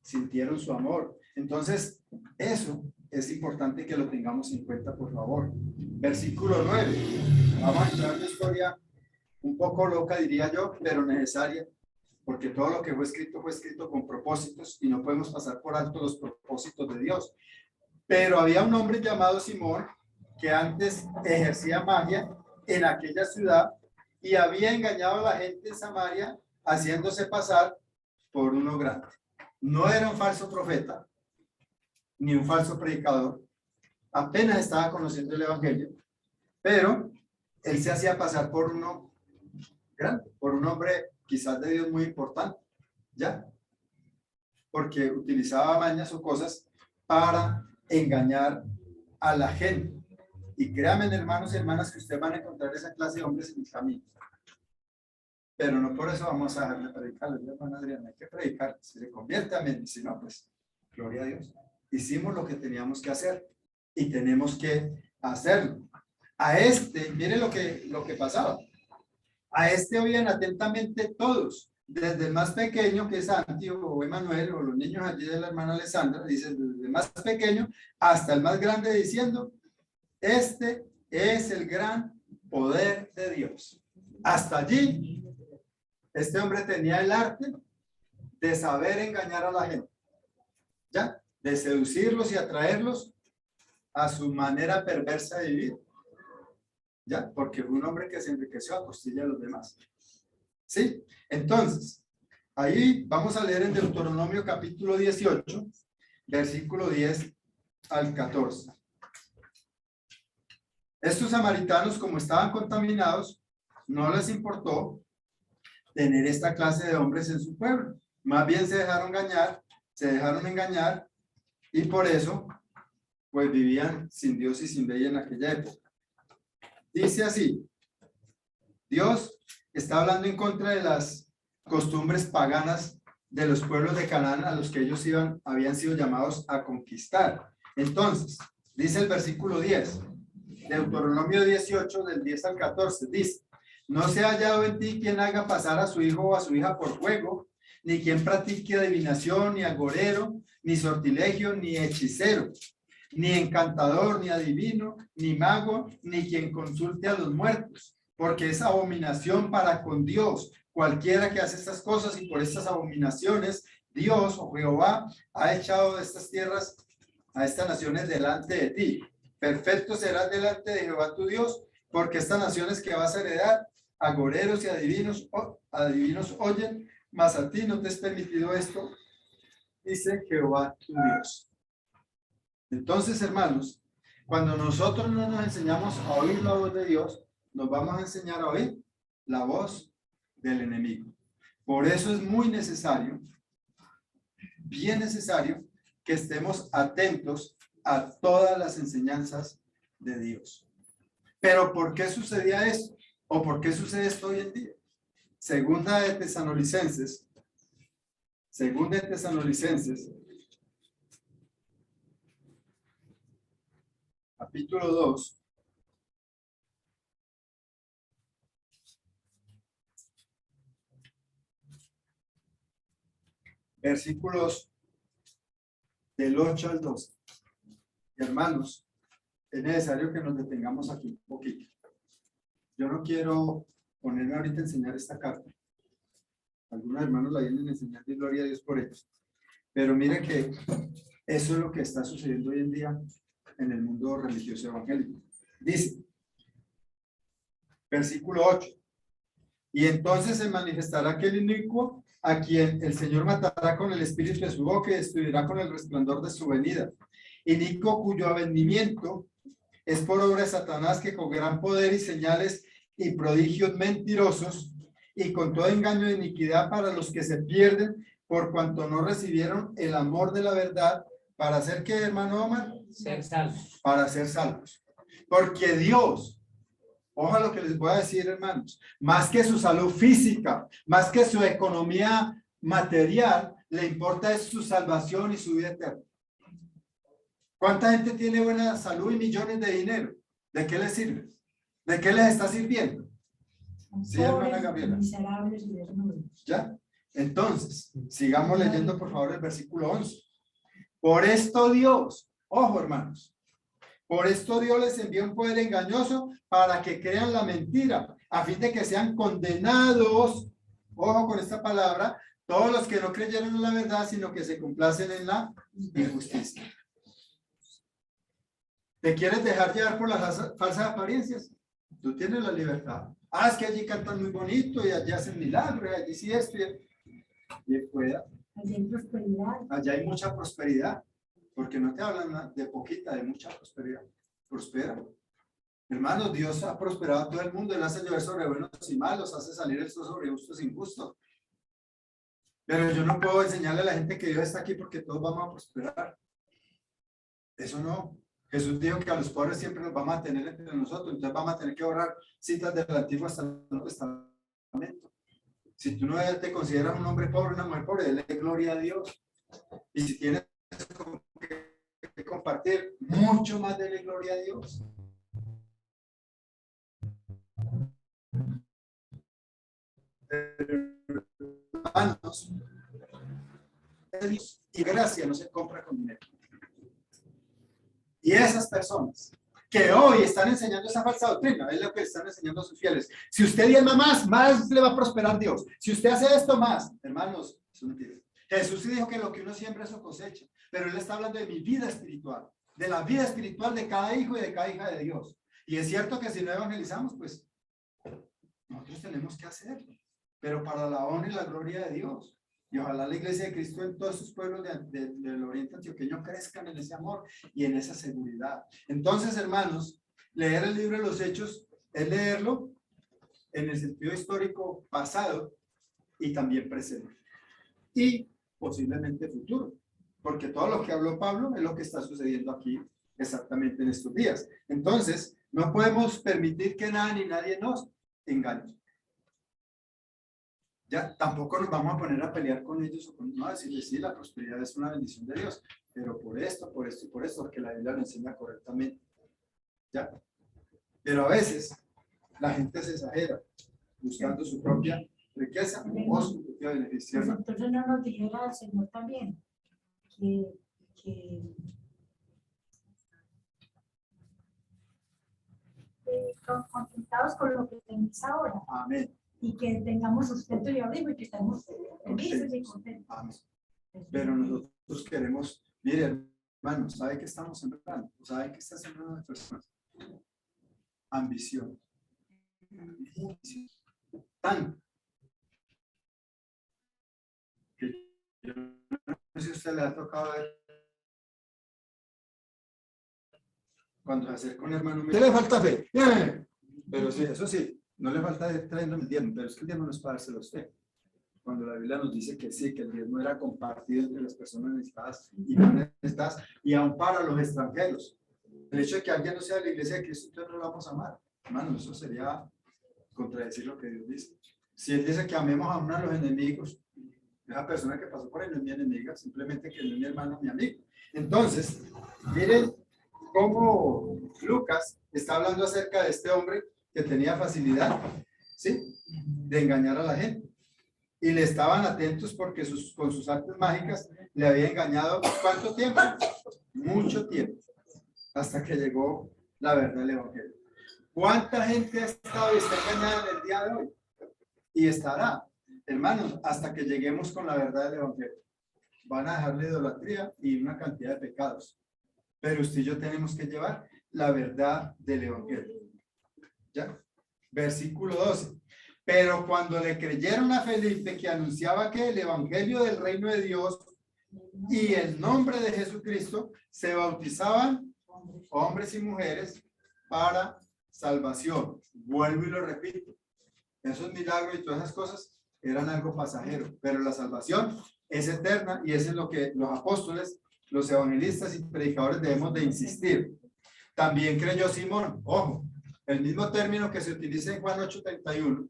sintieron su amor. Entonces, eso es importante que lo tengamos en cuenta, por favor. Versículo 9. Vamos a entrar en una historia un poco loca, diría yo, pero necesaria, porque todo lo que fue escrito con propósitos y no podemos pasar por alto los propósitos de Dios. Pero había un hombre llamado Simón que antes ejercía magia en aquella ciudad y había engañado a la gente en Samaria haciéndose pasar por uno grande. No era un falso profeta ni un falso predicador, apenas estaba conociendo el evangelio, pero él se hacía pasar por uno grande, por un hombre quizás de Dios muy importante, ¿ya? Porque utilizaba mañas o cosas para engañar a la gente. Y créanme, hermanos y hermanas, que ustedes van a encontrar esa clase de hombres en el camino. Pero no por eso vamos a dejar de predicarles, hermana Adriana, hay que predicar, si se convierte, amén, si no, pues, gloria a Dios. Hicimos lo que teníamos que hacer y tenemos que hacerlo. A este, miren lo que pasaba. A este oían atentamente todos, desde el más pequeño, que es Santi o Emanuel, o los niños allí de la hermana Alessandra, dicen desde el más pequeño hasta el más grande, diciendo, este es el gran poder de Dios. Hasta allí, este hombre tenía el arte de saber engañar a la gente, ¿ya? De seducirlos y atraerlos a su manera perversa de vivir, ¿ya? Porque fue un hombre que se enriqueció a costilla de los demás. ¿Sí? Entonces, ahí vamos a leer en Deuteronomio capítulo 18, versículo 10 al 14. Estos samaritanos, como estaban contaminados, no les importó tener esta clase de hombres en su pueblo. Más bien se dejaron engañar y por eso, pues vivían sin Dios y sin ley en aquella época. Dice así, Dios está hablando en contra de las costumbres paganas de los pueblos de Canaán a los que ellos habían sido llamados a conquistar. Entonces, dice el versículo 10, Deuteronomio 18, del 10 al 14, dice, no se ha hallado en ti quien haga pasar a su hijo o a su hija por fuego, ni quien practique adivinación, ni agorero, ni sortilegio, ni hechicero, ni encantador, ni adivino, ni mago, ni quien consulte a los muertos, porque es abominación para con Dios cualquiera que hace estas cosas, y por estas abominaciones Dios o Jehová ha echado de estas tierras a estas naciones delante de ti. Perfecto serás delante de Jehová tu Dios, porque estas naciones que vas a heredar, agoreros y adivinos oyen, mas a ti no te es permitido esto, dice Jehová tu Dios. Entonces, hermanos, cuando nosotros no nos enseñamos a oír la voz de Dios, nos vamos a enseñar a oír la voz del enemigo. Por eso es muy necesario, bien necesario, que estemos atentos a todas las enseñanzas de Dios. Pero ¿por qué sucedía esto? ¿O por qué sucede esto hoy en día? Segunda de Tesalonicenses, capítulo 2, versículos del 8 al 12. Hermanos, es necesario que nos detengamos aquí un poquito. Yo no quiero ponerme ahorita a enseñar esta carta. Algunos hermanos la vienen enseñando y gloria a Dios por ellos. Pero mire que eso es lo que está sucediendo hoy en día en el mundo religioso evangélico. Dice, versículo 8. Y entonces se manifestará aquel inicuo a quien el Señor matará con el espíritu de su boca y destruirá con el resplandor de su venida. Inicuo cuyo avenimiento es por obra de Satanás, que con gran poder y señales y prodigios mentirosos y con todo engaño de iniquidad para los que se pierden por cuanto no recibieron el amor de la verdad, para ser que, hermano Omar, Ser salvos. para ser salvos. Porque Dios, ojalá lo que les voy a decir, hermanos, más que su salud física, más que su economía material, le importa es su salvación y su vida eterna. ¿Cuánta gente tiene buena salud y millones de dinero? ¿De qué les sirve? ¿De qué les está sirviendo? Sí, hermana Gabriela. Miserables y desnudos. ¿Ya? Entonces, sigamos leyendo por favor el versículo 11. Por esto Dios, ojo hermanos, por esto Dios les envió un poder engañoso para que crean la mentira, a fin de que sean condenados, ojo con esta palabra, todos los que no creyeron en la verdad, sino que se complacen en la injusticia. ¿Te quieres dejar llevar por las falsas apariencias? Tú tienes la libertad. Ah, es que allí cantan muy bonito y allí hacen milagros, y allí sí esto. Y pueda. Allí hay prosperidad. Allá hay mucha prosperidad, porque no te hablan de poquita, de mucha prosperidad. Prospera. Hermanos, Dios ha prosperado a todo el mundo. Él hace llover sobre buenos y malos, hace salir el sol sobre justos e injustos. Pero yo no puedo enseñarle a la gente que Dios está aquí porque todos vamos a prosperar. Eso no. Jesús dijo que a los pobres siempre los vamos a tener entre nosotros, entonces vamos a tener que ahorrar citas del Antiguo hasta el Nuevo Testamento. Si tú no te consideras un hombre pobre, una mujer pobre, dale gloria a Dios. Y si tienes que compartir, mucho más dale gloria a Dios. Hermanos, y gracia no se compra con dinero. Y esas personas que hoy están enseñando esa falsa doctrina, es lo que están enseñando a sus fieles. Si usted diezma más le va a prosperar Dios. Si usted hace esto más, hermanos, es mentira. Jesús sí dijo que lo que uno siembra eso cosecha, pero él está hablando de mi vida espiritual, de la vida espiritual de cada hijo y de cada hija de Dios. Y es cierto que si no evangelizamos, pues nosotros tenemos que hacerlo, pero para la honra y la gloria de Dios. Y ojalá la iglesia de Cristo en todos sus pueblos del oriente antioqueño crezcan en ese amor y en esa seguridad. Entonces, hermanos, leer el libro de los Hechos es leerlo en el sentido histórico pasado y también presente. Y posiblemente futuro. Porque todo lo que habló Pablo es lo que está sucediendo aquí exactamente en estos días. Entonces, no podemos permitir que nada ni nadie nos engañe. Ya tampoco nos vamos a poner a pelear con ellos o con no, decirles sí, la prosperidad es una bendición de Dios, pero por esto, porque la Biblia lo enseña correctamente. Ya. Pero a veces la gente se exagera buscando su propia riqueza o su propio beneficio. Pues entonces no nos dijera el Señor también que contentados con lo que tenéis ahora Amén. y que tengamos sustento y abrigo y que estemos felices y contentos. Amén. Pero nosotros queremos, miren, hermanos, ¿sabe qué estamos sembrando? ¿Sabe qué está sembrando de personas? Ambición. Tanto que yo no sé si a usted le ha tocado ver cuando se acerca un hermano, ¿qué le falta fe? Pero sí, eso sí, no le falta de trayendo el diezmo, pero es que el diezmo no es para dárselo a usted. Cuando la Biblia nos dice que sí, que el diezmo era compartido entre las personas necesitadas y no necesitadas, y aún para los extranjeros. El hecho de que alguien no sea de la iglesia de Cristo, entonces no lo vamos a amar. Hermano, eso sería contradecir lo que Dios dice. Si Él dice que amemos a uno de los enemigos, esa persona que pasó por ahí no es mi enemiga, simplemente que no es mi hermano, mi amigo. Entonces, miren cómo Lucas está hablando acerca de este hombre que tenía facilidad, ¿sí?, de engañar a la gente. Y le estaban atentos porque con sus artes mágicas le había engañado, ¿cuánto tiempo? Mucho tiempo, hasta que llegó la verdad del evangelio. ¿Cuánta gente ha estado y está engañada en el día de hoy? Y estará, hermanos, hasta que lleguemos con la verdad del evangelio. Van a dejar la idolatría y una cantidad de pecados. Pero usted y yo tenemos que llevar la verdad del evangelio. ¿Ya? Versículo 12. Pero cuando le creyeron a Felipe, que anunciaba que el evangelio del reino de Dios y el nombre de Jesucristo, se bautizaban hombres y mujeres para salvación. Vuelvo y lo repito. Esos milagros y todas esas cosas eran algo pasajero, pero la salvación es eterna y eso es lo que los apóstoles, los evangelistas y predicadores debemos de insistir. También creyó Simón. Ojo, el mismo término que se utiliza en Juan 8:31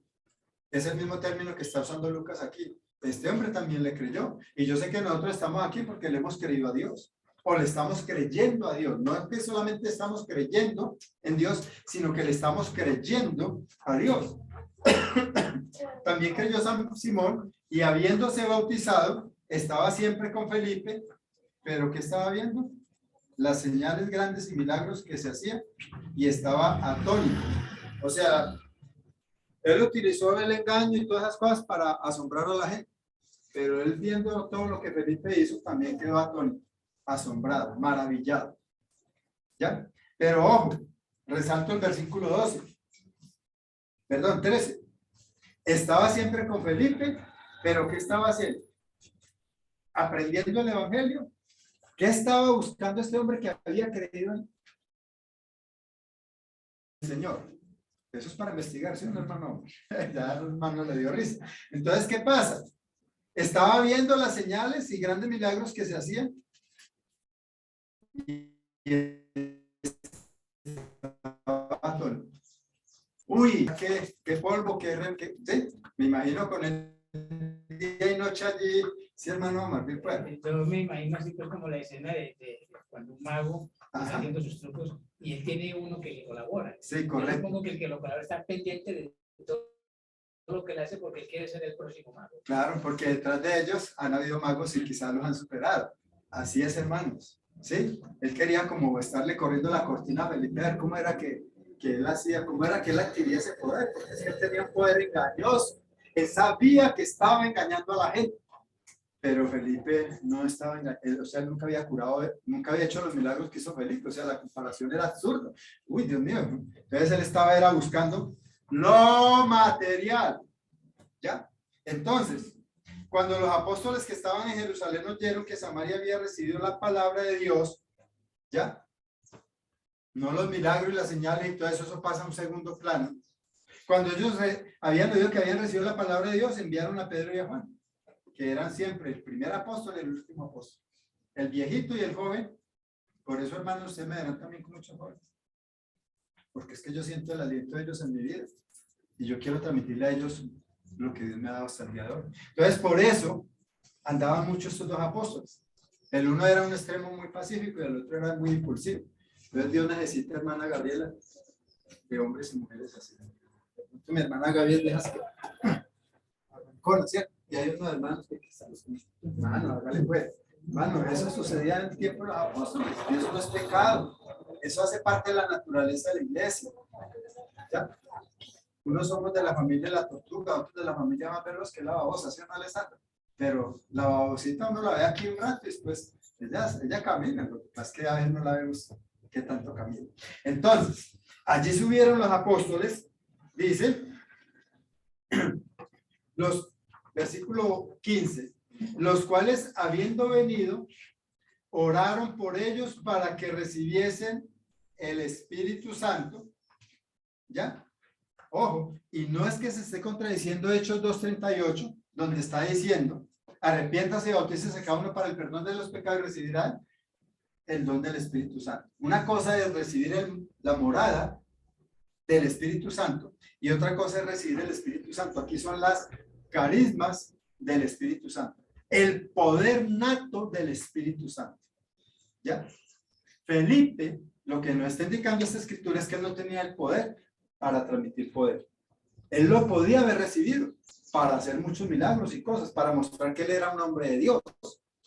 es el mismo término que está usando Lucas aquí. Este hombre también le creyó. Y yo sé que nosotros estamos aquí porque le hemos creído a Dios. O le estamos creyendo a Dios. No es que solamente estamos creyendo en Dios, sino que le estamos creyendo a Dios. También creyó San Simón y habiéndose bautizado, estaba siempre con Felipe. ¿Pero qué estaba viendo? Las señales grandes y milagros que se hacían y estaba atónito. O sea, él utilizó el engaño y todas esas cosas para asombrar a la gente, pero él viendo todo lo que Felipe hizo también quedó atónito, asombrado, maravillado. ¿Ya? Pero ojo, resalto el versículo 12. Perdón, 13. Estaba siempre con Felipe, pero ¿qué estaba haciendo? Aprendiendo el evangelio. ¿Qué estaba buscando este hombre que había creído en el Señor? Eso es para investigar, ¿sí, hermano? Ya el hermano le dio risa. Entonces, ¿qué pasa? Estaba viendo las señales y grandes milagros que se hacían. Uy, qué polvo, ¿sí? Me imagino con el día y noche allí, sí, hermano Marfil, pues. Yo me imagino así pues como la escena de cuando un mago está haciendo sus trucos y él tiene uno que le colabora. Sí, correcto. Yo supongo que el que lo colabora está pendiente de todo lo que le hace porque él quiere ser el próximo mago. Claro, porque detrás de ellos han habido magos y quizás los han superado. Así es, hermanos. ¿Sí? Él quería como estarle corriendo la cortina a Felipe, a ver cómo era que él hacía, cómo era que él adquiría ese poder, porque es que él tenía un poder engañoso. Él sabía que estaba engañando a la gente, pero Felipe no estaba engañando, o sea, él nunca había curado, nunca había hecho los milagros que hizo Felipe, o sea, la comparación era absurda. Uy, Dios mío. Entonces él era buscando lo material. ¿Ya? Entonces, cuando los apóstoles que estaban en Jerusalén oyeron que Samaria había recibido la palabra de Dios, ¿ya? No los milagros y las señales y todo eso, eso pasa a un segundo plano. Cuando ellos habían oído que habían recibido la palabra de Dios, enviaron a Pedro y a Juan, que eran siempre el primer apóstol y el último apóstol, el viejito y el joven. Por eso, hermanos, ustedes me darán también con muchos jóvenes, porque es que yo siento el aliento de ellos en mi vida y yo quiero transmitirle a ellos lo que Dios me ha dado hasta el día de hoy. Entonces, por eso andaban muchos estos dos apóstoles. El uno era un extremo muy pacífico y el otro era muy impulsivo. Entonces, Dios necesita, hermana Gabriela, de hombres y mujeres así. Mi hermana Gabriela, dejas que... arcona, ¿cierto? Y hay unos hermanos que están los hermano, hágale pues. Hermano, eso sucedía en el tiempo de los apóstoles, y eso no es pecado, eso hace parte de la naturaleza de la iglesia. ¿Ya? Unos somos de la familia de la tortuga, otros de la familia más veloz que la babosa, ¿sí o no, Alessandra? Pero la babosita uno la ve aquí un rato y después ella camina, lo que pasa es que a veces no la vemos que tanto camina. Entonces, allí subieron los apóstoles, dice, versículo 15, los cuales habiendo venido, oraron por ellos para que recibiesen el Espíritu Santo, ¿ya? Ojo, y no es que se esté contradiciendo Hechos 2:38, donde está diciendo, arrepiéntase y bautícese cada uno para el perdón de los pecados y recibirán el don del Espíritu Santo. Una cosa es recibir la morada del Espíritu Santo y otra cosa es recibir el Espíritu Santo. Aquí son las carismas del Espíritu Santo, el poder nato del Espíritu Santo. ¿Ya? Felipe, lo que nos está indicando esta escritura es que él no tenía el poder para transmitir poder. Él lo podía haber recibido para hacer muchos milagros y cosas, para mostrar que él era un hombre de Dios.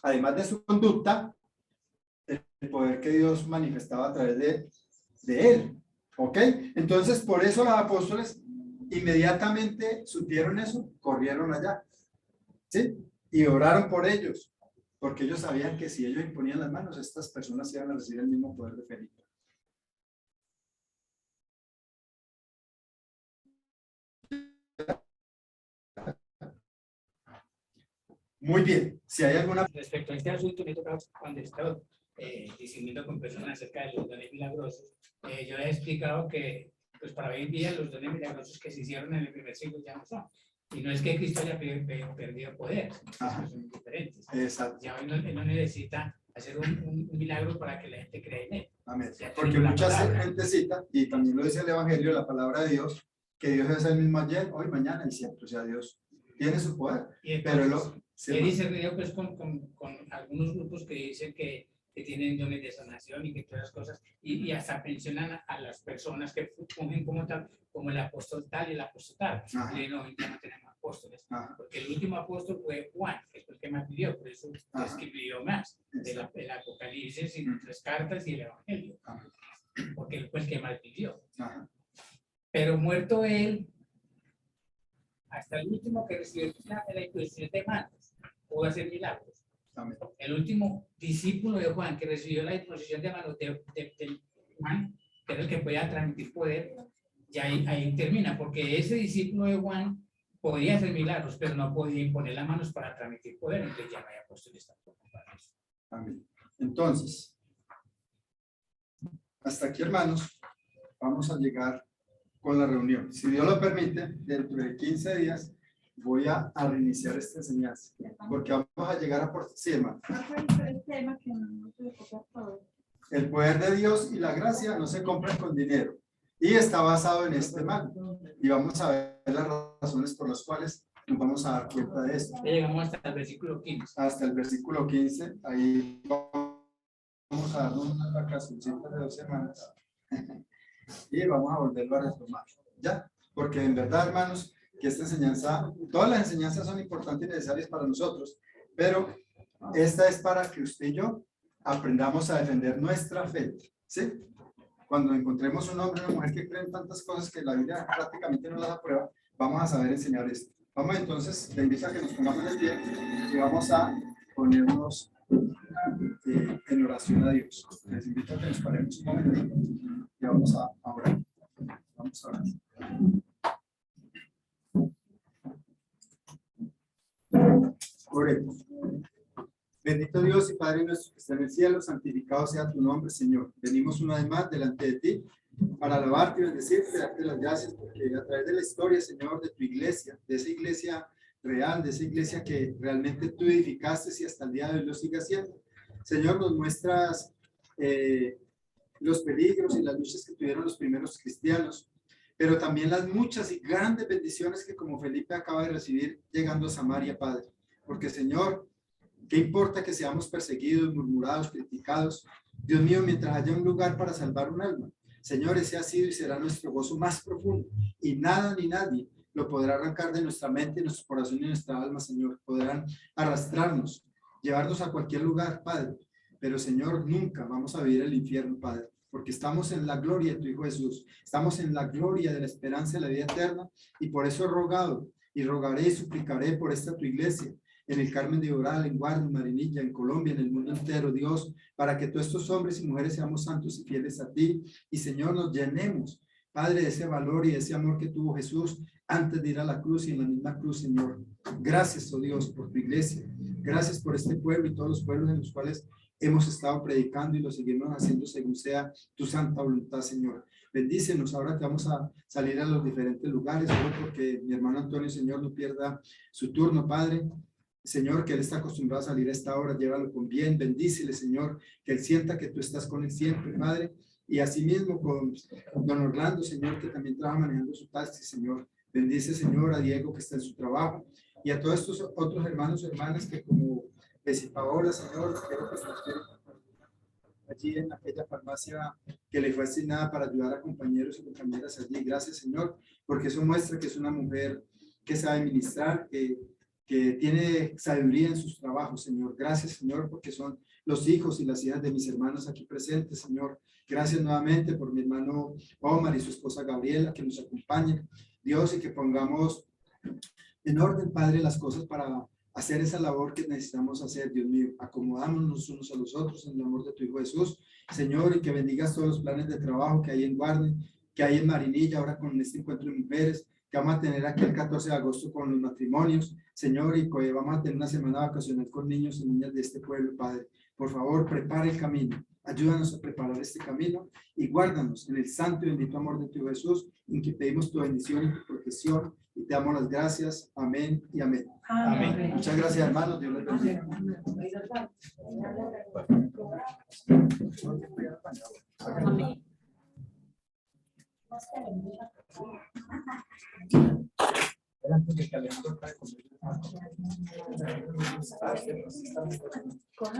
Además de su conducta, el poder que Dios manifestaba a través de él. ¿Ok? Entonces, por eso los apóstoles inmediatamente supieron eso, corrieron allá. ¿Sí? Y oraron por ellos, porque ellos sabían que si ellos imponían las manos, estas personas iban a recibir el mismo poder de Felipe. Muy bien, si hay alguna... Respecto a este asunto, me he tocado cuando he estado discutiendo con personas acerca de los dones milagrosos. Yo he explicado que, pues para hoy en día, los dones milagrosos que se hicieron en el primer siglo ya no son. Y no es que Cristo haya perdido poder, sino son diferentes. Exacto. Ya hoy no necesita hacer un milagro para que la gente crea en él. Amén. Porque mucha gente cita, y también lo dice el Evangelio, la palabra de Dios, que Dios es el mismo ayer, hoy, mañana y siempre. O sea, Dios tiene su poder. Pero he discernido pues con algunos grupos que dicen que tienen dones de sanación y que todas las cosas, y hasta mencionan a las personas que fungen como tal, como el apóstol tal y el apóstol tal. Y no, ya no tenemos apóstoles. Porque el último apóstol fue Juan, que es el que más vivió, por eso escribió más, el Apocalipsis y las cartas y el Evangelio. Porque él fue el que más vivió. Pero muerto él, hasta el último que recibió la imposición de manos, pudo hacer milagros. El último discípulo de Juan que recibió la imposición de manos de Juan, que era el que podía transmitir poder, ya ahí termina, porque ese discípulo de Juan podía hacer milagros, pero no podía imponer las manos para transmitir poder, entonces ya no hay apóstoles tampoco para eso. Amén. Entonces, hasta aquí, hermanos, vamos a llegar con la reunión. Si Dios lo permite, dentro de 15 días voy a reiniciar esta enseñanza, porque vamos a llegar a por sí, hermano. El poder de Dios y la gracia no se compran con dinero y está basado en este marco, y vamos a ver las razones por las cuales nos vamos a dar cuenta de esto. Ya llegamos hasta el versículo 15. Hasta el versículo 15, ahí vamos a darnos una vacacioncita de 2 semanas y vamos a volverlo a retomar, ¿ya? Porque en verdad, hermanos, que esta enseñanza, todas las enseñanzas son importantes y necesarias para nosotros, pero esta es para que usted y yo aprendamos a defender nuestra fe, ¿sí? Cuando encontremos un hombre o una mujer que creen tantas cosas que la Biblia prácticamente no las aprueba, vamos a saber enseñar esto. Vamos entonces, le invito a que nos pongamos de pie y vamos a ponernos en oración a Dios. Les invito a que nos paremos un momento y vamos a orar. Vamos a orar. Oremos. Bendito Dios y Padre nuestro que está en el cielo, santificado sea tu nombre, Señor. Venimos una vez más delante de ti para alabarte y bendecirte, darte las gracias porque a través de la historia, Señor, de tu iglesia, de esa iglesia real, de esa iglesia que realmente tú edificaste y hasta el día de hoy lo sigue haciendo. Señor, nos muestras los peligros y las luchas que tuvieron los primeros cristianos, pero también las muchas y grandes bendiciones que como Felipe acaba de recibir llegando a Samaria, Padre. Porque, Señor, ¿qué importa que seamos perseguidos, murmurados, criticados? Dios mío, mientras haya un lugar para salvar un alma. Señor, ese ha sido y será nuestro gozo más profundo. Y nada ni nadie lo podrá arrancar de nuestra mente, nuestro corazón y nuestra alma, Señor. Podrán arrastrarnos, llevarnos a cualquier lugar, Padre. Pero, Señor, nunca vamos a vivir el infierno, Padre, porque estamos en la gloria de tu Hijo Jesús. Estamos en la gloria de la esperanza de la vida eterna, y por eso he rogado y rogaré y suplicaré por esta tu iglesia, en el Carmen de Oral, en Guardia, en Marinilla, en Colombia, en el mundo entero, Dios, para que todos estos hombres y mujeres seamos santos y fieles a ti, y Señor, nos llenemos, Padre, de ese valor y de ese amor que tuvo Jesús antes de ir a la cruz, y en la misma cruz, Señor. Gracias, oh Dios, por tu iglesia. Gracias por este pueblo y todos los pueblos en los cuales hemos estado predicando y lo seguimos haciendo según sea tu santa voluntad, Señor. Bendícenos ahora que vamos a salir a los diferentes lugares, porque mi hermano Antonio, Señor, no pierda su turno, Padre. Señor, que él está acostumbrado a salir a esta hora, llévalo con bien, bendícele, Señor, que él sienta que tú estás con él siempre, Padre. Y asimismo con don Orlando, Señor, que también trabaja manejando su taxi, Señor. Bendice, Señor, a Diego que está en su trabajo, y a todos estos otros hermanos y hermanas que como Bessie Paola, Señor, quiero que estén allí en aquella farmacia que le fue asignada para ayudar a compañeros y compañeras allí. Gracias, Señor, porque eso muestra que es una mujer que sabe ministrar, que tiene sabiduría en sus trabajos, Señor. Gracias, Señor, porque son los hijos y las hijas de mis hermanos aquí presentes, Señor. Gracias nuevamente por mi hermano Omar y su esposa Gabriela, que nos acompañen, Dios, y que pongamos en orden, Padre, las cosas para hacer esa labor que necesitamos hacer, Dios mío. Acomodámonos unos a los otros en el amor de tu Hijo Jesús, Señor, y que bendigas todos los planes de trabajo que hay en Guardia, que hay en Marinilla, ahora con este encuentro de mujeres, que vamos a tener aquí el 14 de agosto con los matrimonios, Señor, y que vamos a tener una semana vacacional con niños y niñas de este pueblo, Padre. Por favor, prepara el camino, ayúdanos a preparar este camino y guárdanos en el santo y bendito amor de tu Hijo Jesús, en que pedimos tu bendición y tu protección, y te damos las gracias. Amén y amén. Amén. Muchas gracias, hermanos. Dios les bendiga. Amén.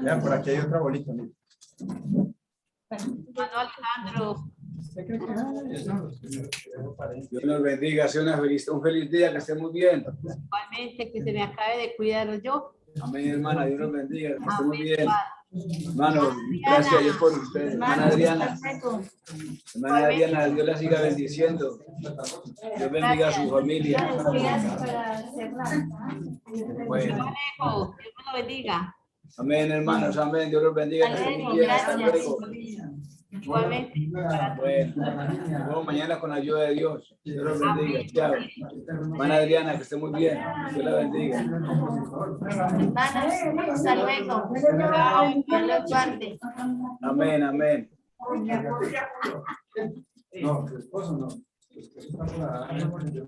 Ya, por aquí hay otra bolita. ¿No? Hermano Alejandro. Dios nos bendiga, sea un feliz día, que esté muy bien. Igualmente, que se me acabe de cuidar yo. Amén, hermana, Dios nos bendiga, que esté muy Amén, bien. Padre. Hermano, gracias a Dios por ustedes. Hermana Adriana, hermana Adriana, Dios la siga bendiciendo. Dios bendiga a su familia. Para cerrar. Bueno, Alejo, Dios me lo bendiga. amén, hermanos, amén. Dios los bendiga, que estén muy bien. Hasta Gracias. luego. Igualmente. Bueno, nos vemos mañana con la ayuda de Dios. Dios los bendiga. Chao. Hermana Adriana, que esté muy bien. Dios la bendiga. Hermanos, hasta luego. Chao, Dios los guarde. Amén, amén. No, tu esposo no. Tu esposo está por ahí.